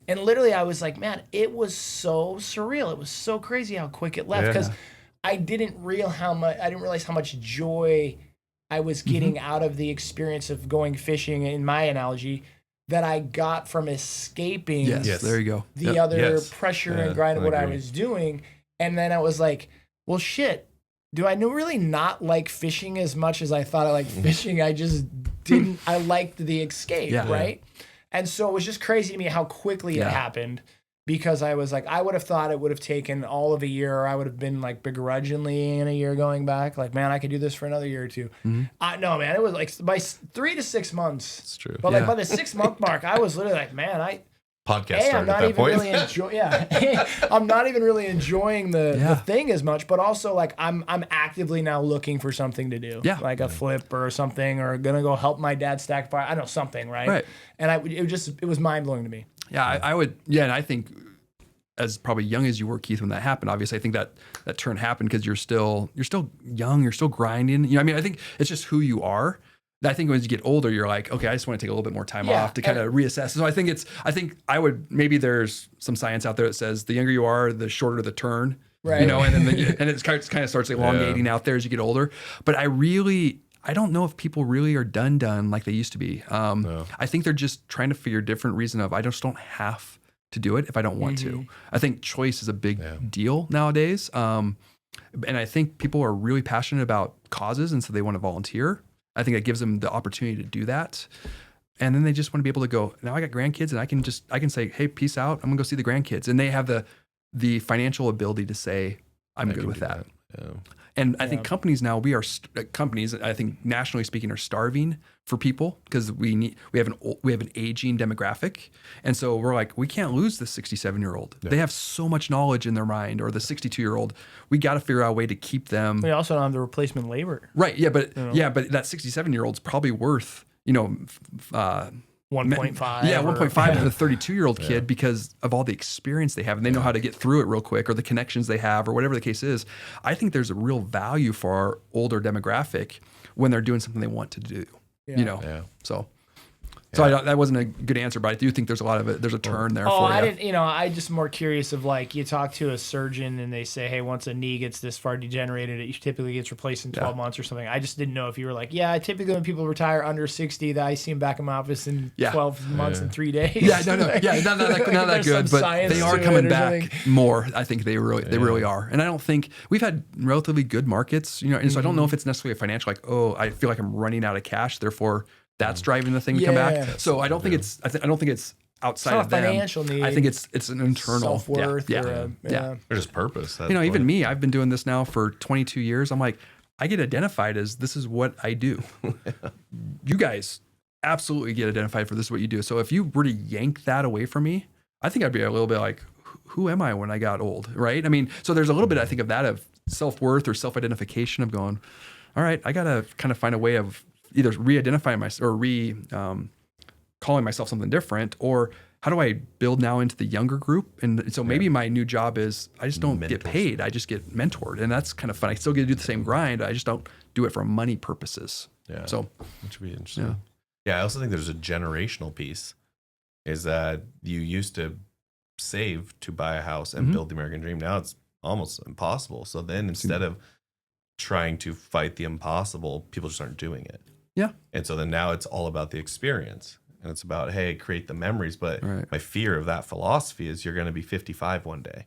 [SPEAKER 1] And literally I was like, man, it was so surreal. It was so crazy how quick it left because I didn't realize how much joy I was getting out of the experience of going fishing, in my analogy, that I got from escaping
[SPEAKER 2] there you go.
[SPEAKER 1] the other pressure and grind of what I was doing. And then I was like, well, shit, do I really not like fishing as much as I thought I liked fishing? I just didn't. I liked the escape, right? And so it was just crazy to me how quickly it happened. Because I was like, I would have thought it would have taken all of a year, or I would have been like begrudgingly in a year going back. Like, man, I could do this for another year or two. No, man, it was like by 3 to 6 months.
[SPEAKER 3] It's true.
[SPEAKER 1] But like by the 6-month mark, I was literally like, man,
[SPEAKER 3] podcast
[SPEAKER 1] I'm not even really I'm not even really enjoying the thing as much. But also like I'm actively now looking for something to do, like a flip or something, or gonna go help my dad stack fire. I don't know, something, right? And it was mind blowing to me.
[SPEAKER 2] Yeah, I would. Yeah, and I think as probably young as you were, Keith, when that happened, obviously I think that turn happened because you're still young, you're still grinding. You know, I mean, I think it's just who you are. I think as you get older, you're like, okay, I just want to take a little bit more time off to kind of reassess. So I think I would, maybe there's some science out there that says the younger you are, the shorter the turn. Right. You know, and then and it kind of starts elongating out there as you get older. But I don't know if people really are done like they used to be. I think they're just trying to figure a different reason of, I just don't have to do it if I don't want to. I think choice is a big deal nowadays. And I think people are really passionate about causes, and so they want to volunteer. I think that gives them the opportunity to do that. And then they just want to be able to go, now I got grandkids, and I can say, hey, peace out. I'm gonna go see the grandkids. And they have the financial ability to say, I'm good with that. And I think companies now, companies, I think nationally speaking, are starving for people because we have an aging demographic. And so we're like, we can't lose the 67-year-old. Yeah. They have so much knowledge in their mind, or the 62-year-old. We got to figure out a way to keep them.
[SPEAKER 1] We also don't have the replacement labor.
[SPEAKER 2] Right. Yeah. But that 67-year-old's probably worth,
[SPEAKER 1] 1.5.
[SPEAKER 2] Yeah, 1.5 to the 32-year-old kid because of all the experience they have, and they know how to get through it real quick, or the connections they have, or whatever the case is. I think there's a real value for our older demographic when they're doing something they want to do. So that wasn't a good answer, but I do think there's a lot of it. There's a turn there.
[SPEAKER 1] I just more curious of like, you talk to a surgeon and they say, hey, once a knee gets this far degenerated, it typically gets replaced in 12 months or something. I just didn't know if you were like, typically when people retire under 60, that I see them back in my office in 12 months and 3 days.
[SPEAKER 2] Yeah, no, not that good, but they are coming back more. I think they really are. And I don't think we've had relatively good markets, and so I don't know if it's necessarily a financial, like, oh, I feel like I'm running out of cash, therefore that's driving the thing to come back. So I don't think it's. I don't think it's outside of them.
[SPEAKER 1] Financial need.
[SPEAKER 2] I think it's an internal
[SPEAKER 1] self-worth.
[SPEAKER 2] Or
[SPEAKER 3] just purpose.
[SPEAKER 2] Even me, I've been doing this now for 22 years. I'm like, I get identified as this is what I do. You guys absolutely get identified for this is what you do. So if you were to yank that away from me, I think I'd be a little bit like, who am I when I got old, right? I mean, so there's a little bit, I think, of that of self-worth or self-identification of going, all right, I got to kind of find a way of either re-identifying myself or calling myself something different, or how do I build now into the younger group? And so maybe my new job is I just don't get paid. I just get mentored. And that's kind of fun. I still get to do the same grind. I just don't do it for money purposes.
[SPEAKER 3] Yeah.
[SPEAKER 2] So
[SPEAKER 3] which would be interesting. Yeah. I also think there's a generational piece is that you used to save to buy a house and build the American dream. Now it's almost impossible. So then instead of trying to fight the impossible, people just aren't doing it.
[SPEAKER 2] Yeah.
[SPEAKER 3] And so then now it's all about the experience. And it's about, hey, create the memories. But my fear of that philosophy is you're going to be 55 one day.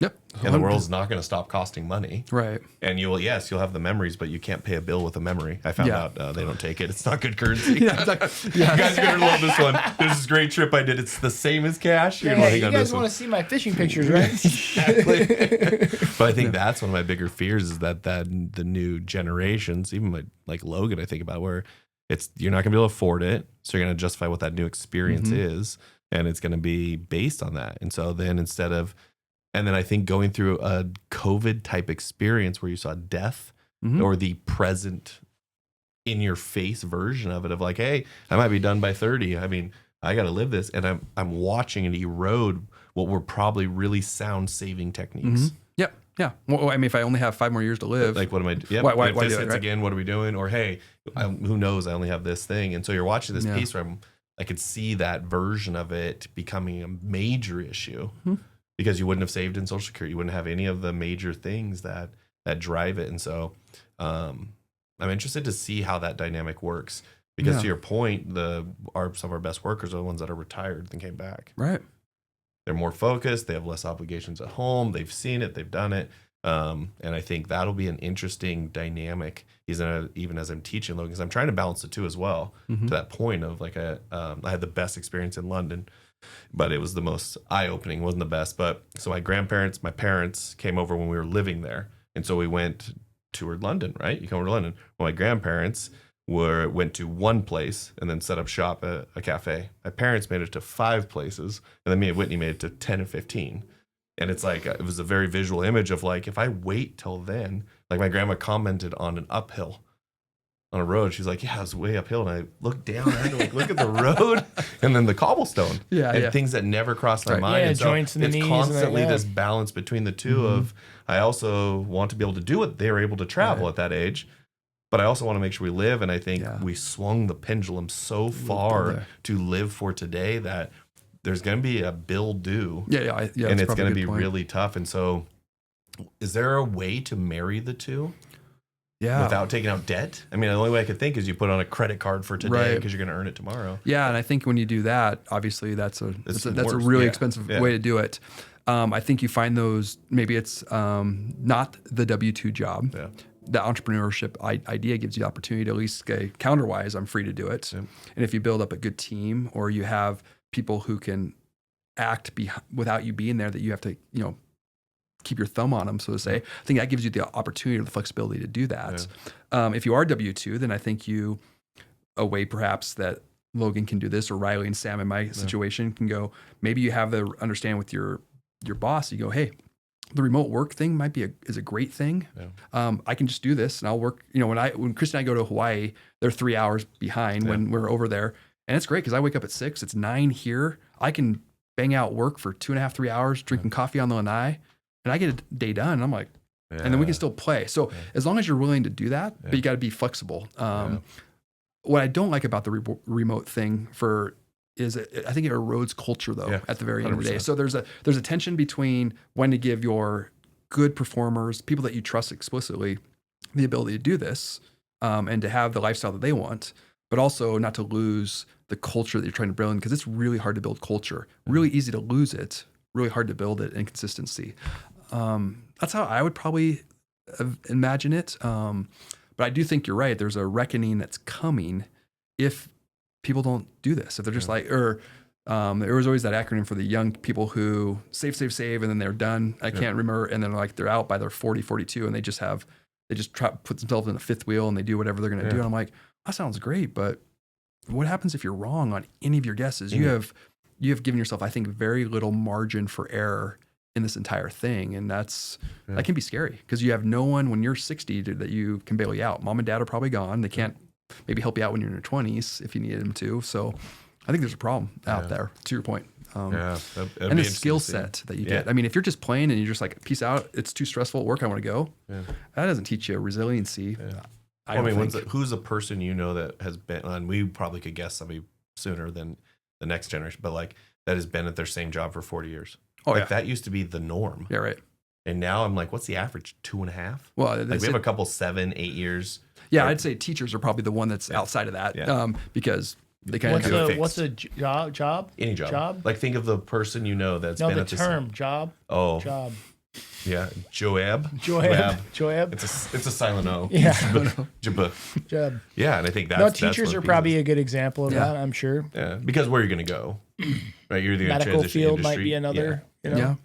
[SPEAKER 2] Yep.
[SPEAKER 3] And the world's not going to stop costing money.
[SPEAKER 2] Right.
[SPEAKER 3] And you'll have the memories, but you can't pay a bill with a memory. I found out they don't take it. It's not good currency. You guys are going to love this one. There's this great trip I did. It's the same as cash.
[SPEAKER 1] You guys want to see my fishing pictures, right?
[SPEAKER 3] Exactly. But I think that's one of my bigger fears is that the new generations, even like Logan, I think about where you're not going to be able to afford it. So you're going to justify what that new experience is. And it's going to be based on that. And so then and then I think going through a COVID type experience where you saw death or the present in your face version of it of like, hey, I might be done by 30. I mean, I got to live this. And I'm watching it erode what were probably really sound saving techniques.
[SPEAKER 2] Yep. Yeah. Well, I mean, if I only have 5 more years to live,
[SPEAKER 3] like, what am I doing?
[SPEAKER 2] Why
[SPEAKER 3] if this
[SPEAKER 2] do it,
[SPEAKER 3] hits
[SPEAKER 2] right?
[SPEAKER 3] again, what are we doing? Or, hey, who knows? I only have this thing. And so you're watching this piece where I could see that version of it becoming a major issue. Because you wouldn't have saved in Social Security. You wouldn't have any of the major things that drive it. And so I'm interested to see how that dynamic works. Because to your point, some of our best workers are the ones that are retired and came back.
[SPEAKER 2] Right.
[SPEAKER 3] They're more focused. They have less obligations at home. They've seen it. They've done it. And I think that'll be an interesting dynamic. Even as I'm teaching Logan, because I'm trying to balance the two as well. To that point of like I had the best experience in London. But it was the most eye-opening. It wasn't the best. But so my parents came over when we were living there. And so we toured London, right? You come over to London. Well, my grandparents went to one place and then set up shop at a cafe. My parents made it to 5 places. And then me and Whitney made it to 10 and 15. And it's like, it was a very visual image of like, if I wait till then, like my grandma commented on an uphill on a road. She's like, yeah, it was way uphill. And I looked down and I had to like look at the road and then the cobblestone and things that never crossed my mind.
[SPEAKER 1] Yeah,
[SPEAKER 3] and so
[SPEAKER 1] joints in the
[SPEAKER 3] it's
[SPEAKER 1] knees
[SPEAKER 3] constantly this balance between the two of, I also want to be able to do what they were able to travel at that age, but I also want to make sure we live. And I think we swung the pendulum so far to live for today that there's going to be a bill due. And it's going to be really tough. And so is there a way to marry the two? Without taking out debt? I mean, the only way I could think is you put on a credit card for today because you're going to earn it tomorrow.
[SPEAKER 2] Yeah, and I think when you do that, obviously that's a really expensive way to do it. I think you find those, maybe it's not the W-2 job. The entrepreneurship idea gives you the opportunity to at least say, counterwise, I'm free to do it. And if you build up a good team or you have people who can act without you being there, that you have to, keep your thumb on them, so to say. I think that gives you the opportunity or the flexibility to do that. If you are W-2, then I think a way perhaps that Logan can do this, or Riley and Sam in my situation can go, maybe you have the understanding with your boss, you go, hey, the remote work thing is a great thing. I can just do this and I'll work, when Chris and I go to Hawaii, they're 3 hours behind when we're over there. And it's great because I wake up at 6, it's 9 here. I can bang out work for 2.5, 3 hours, drinking coffee on the lanai. And I get a day done, and I'm like, and then we can still play. So as long as you're willing to do that, but you got to be flexible. What I don't like about the remote thing is I think it erodes culture though at the very end of the day. So there's a tension between when to give your good performers, people that you trust explicitly, the ability to do this and to have the lifestyle that they want, but also not to lose the culture that you're trying to build, because it's really hard to build culture, really easy to lose it, really hard to build it in consistency. That's how I would probably imagine it. But I do think you're right. There's a reckoning that's coming if people don't do this. If they're just like, there was always that acronym for the young people who save, and then they're done. I can't remember. And then like they're out by their 40, 42, and they just try to put themselves in a fifth wheel and they do whatever they're going to do. And I'm like, that sounds great, but what happens if you're wrong on any of your guesses? You have given yourself, I think, very little margin for error in this entire thing. And that can be scary because you have no one when you're 60 that you can bail you out. Mom and dad are probably gone. They can't maybe help you out when you're in your 20s if you needed them to. So I think there's a problem out there, to your point.
[SPEAKER 3] That'd
[SPEAKER 2] and
[SPEAKER 3] be
[SPEAKER 2] the skill set that you get. I mean, if you're just playing and you're just like, peace out, it's too stressful at work, I want to go. That doesn't teach you resiliency.
[SPEAKER 3] I mean, who's a person you know that has been, and we probably could guess somebody sooner than the next generation, but like that has been at their same job for 40 years. That used to be the norm.
[SPEAKER 2] Yeah, right.
[SPEAKER 3] And now I'm like, what's the average? 2.5?
[SPEAKER 2] Well,
[SPEAKER 3] like we have a couple 7, 8 years.
[SPEAKER 2] Yeah, I'd say teachers are probably the one that's outside of that because they kind
[SPEAKER 1] of what's a job?
[SPEAKER 3] Any job. Like think of the person you know that's been at the
[SPEAKER 1] term job.
[SPEAKER 3] Oh,
[SPEAKER 1] job.
[SPEAKER 3] Yeah, Joab. It's a silent O.
[SPEAKER 1] Yeah.
[SPEAKER 3] Job. Yeah, and I think that's
[SPEAKER 1] teachers are probably a good example of that. I'm sure.
[SPEAKER 3] Yeah, because where you're going to go, right? You're the
[SPEAKER 1] medical field might be another.
[SPEAKER 3] Yeah.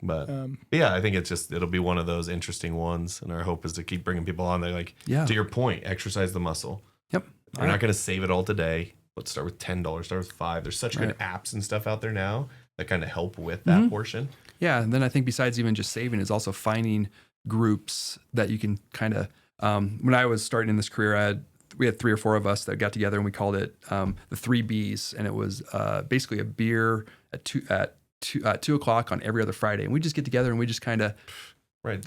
[SPEAKER 3] But yeah, I think it'll be one of those interesting ones, and our hope is to keep bringing people on. They like to your point, exercise the muscle.
[SPEAKER 2] Yep.
[SPEAKER 3] We're not going to save it all today. Let's start with $10. Start with $5. There's such good apps and stuff out there now that kind of help with that portion.
[SPEAKER 2] Yeah, and then I think besides even just saving is also finding groups that you can kind of. When I was starting in this career, we had 3 or 4 of us that got together and we called it the 3 Bs, and it was basically a beer at 2 o'clock on every other Friday, and we just get together and we just kind of.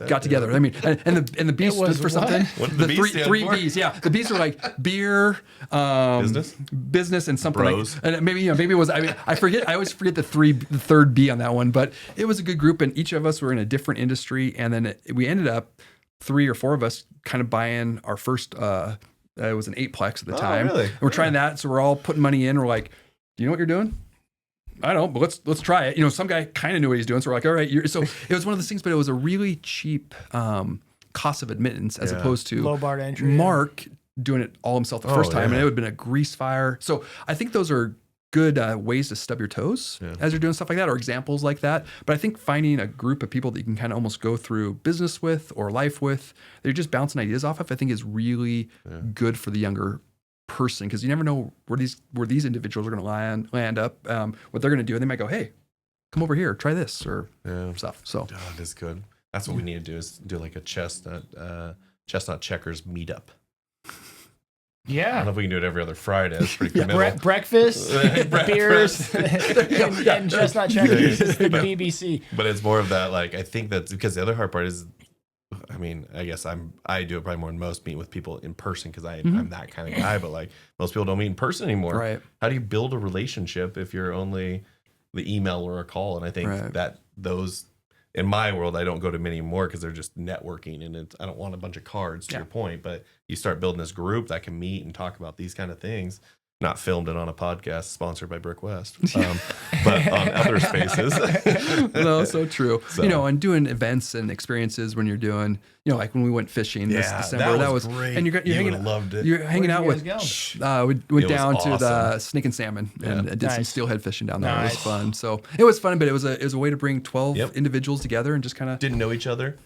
[SPEAKER 2] Got together. I mean, and the B stood for something.
[SPEAKER 3] What did the
[SPEAKER 2] three B's. Yeah, the B's are like beer, business, and something.
[SPEAKER 3] Bros.
[SPEAKER 2] And maybe it was. I mean, I forget. I always forget the third B on that one. But it was a good group, and each of us were in a different industry. And then we ended up 3 or 4 of us kind of buying our first. It was an 8-plex at the time.
[SPEAKER 3] Really?
[SPEAKER 2] And we're trying that, so we're all putting money in. We're like, do you know what you're doing? I don't, but let's try it. Some guy kind of knew what he's doing, so we're like, all right. So it was one of those things, but it was a really cheap cost of admittance as opposed to
[SPEAKER 1] low bar to entry.
[SPEAKER 2] Mark doing it all himself the first time, and it would have been a grease fire. So I think those are good ways to stub your toes as you're doing stuff like that, or examples like that. But I think finding a group of people that you can kind of almost go through business with or life with, that you're just bouncing ideas off of, I think is really good for the younger person, because you never know where these individuals are going to land up, what they're going to do, and they might go, hey, come over here, try this or stuff. So
[SPEAKER 3] that's good. That's what we need to do, is do like a chestnut checkers meetup.
[SPEAKER 1] Yeah,
[SPEAKER 3] I don't know if we can do it every other Friday. That's pretty committal.
[SPEAKER 1] Breakfast, beers, and chestnut checkers is the BBC.
[SPEAKER 3] But it's more of that, like, I think that's because the other hard part is, I mean, I guess I do it probably more than most, meet with people in person, because I'm that kind of guy. But like most people don't meet in person anymore.
[SPEAKER 2] Right? How
[SPEAKER 3] do you build a relationship if you're only the email or a call? And I think that those, in my world, I don't go to many more because they're just networking, and I don't want a bunch of cards. To your point, but you start building this group that can meet and talk about these kind of things. Not filmed it on a podcast sponsored by Brick West, but on other spaces.
[SPEAKER 2] No, so true. So. And doing events and experiences when you're doing, like when we went fishing this December, that was
[SPEAKER 3] great.
[SPEAKER 2] And you're hanging,
[SPEAKER 3] loved it.
[SPEAKER 2] You're hanging out with. We went down to the Snake and Salmon and did some steelhead fishing down there. It was fun. So it was fun, but it was a way to bring 12 individuals together and just kind of
[SPEAKER 3] didn't know each other.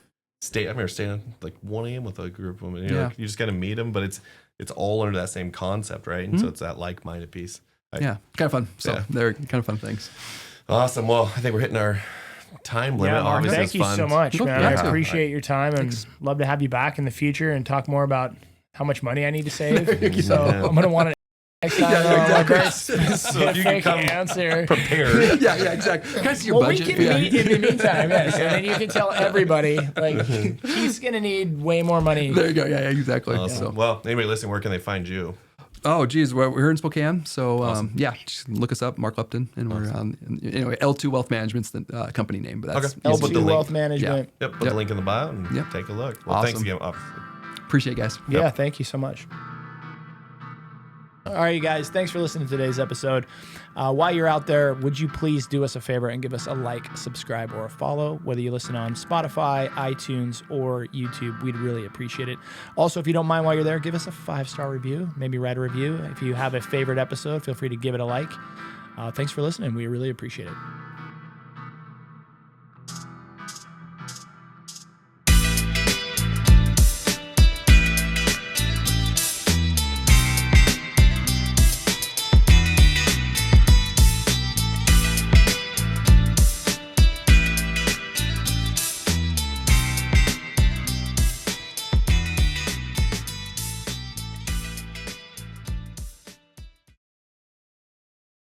[SPEAKER 3] I remember staying like 1 a.m. with a group of women. You just got to meet them, but it's all under that same concept, right? And so it's that like-minded piece.
[SPEAKER 2] Kind of fun. So they're kind of fun things.
[SPEAKER 3] Awesome. Well, I think we're hitting our time limit.
[SPEAKER 1] Mark,
[SPEAKER 3] Obviously,
[SPEAKER 1] thank you so much, man. I appreciate your time and love to have you back in the future and talk more about how much money I need to save. So I'm going to want to next time, exactly.
[SPEAKER 3] So if you can come
[SPEAKER 1] answer
[SPEAKER 3] prepared.
[SPEAKER 2] Yeah, exactly. Can I see your budget?
[SPEAKER 1] We can meet in the meantime, yes. And then you can tell everybody, like, he's going to need way more money.
[SPEAKER 2] There you go. Yeah, exactly.
[SPEAKER 3] Awesome. So. Well, anybody listening, where can they find you?
[SPEAKER 2] Oh, geez, we're here in Spokane. So, just look us up, Mark Lupton, and we're on, L2 Wealth Management's the company name, but that's
[SPEAKER 1] L2 Wealth Management.
[SPEAKER 3] Yep, put the link in the bio and take a look. Well, thanks again.
[SPEAKER 2] Appreciate it, guys.
[SPEAKER 1] Yeah, thank you so much. All right, you guys, thanks for listening to today's episode. While you're out there, would you please do us a favor and give us a like, subscribe, or a follow, whether you listen on Spotify, iTunes, or YouTube. We'd really appreciate it. Also, if you don't mind while you're there, give us a 5-star review. Maybe write a review. If you have a favorite episode, feel free to give it a like. Thanks for listening. We really appreciate it.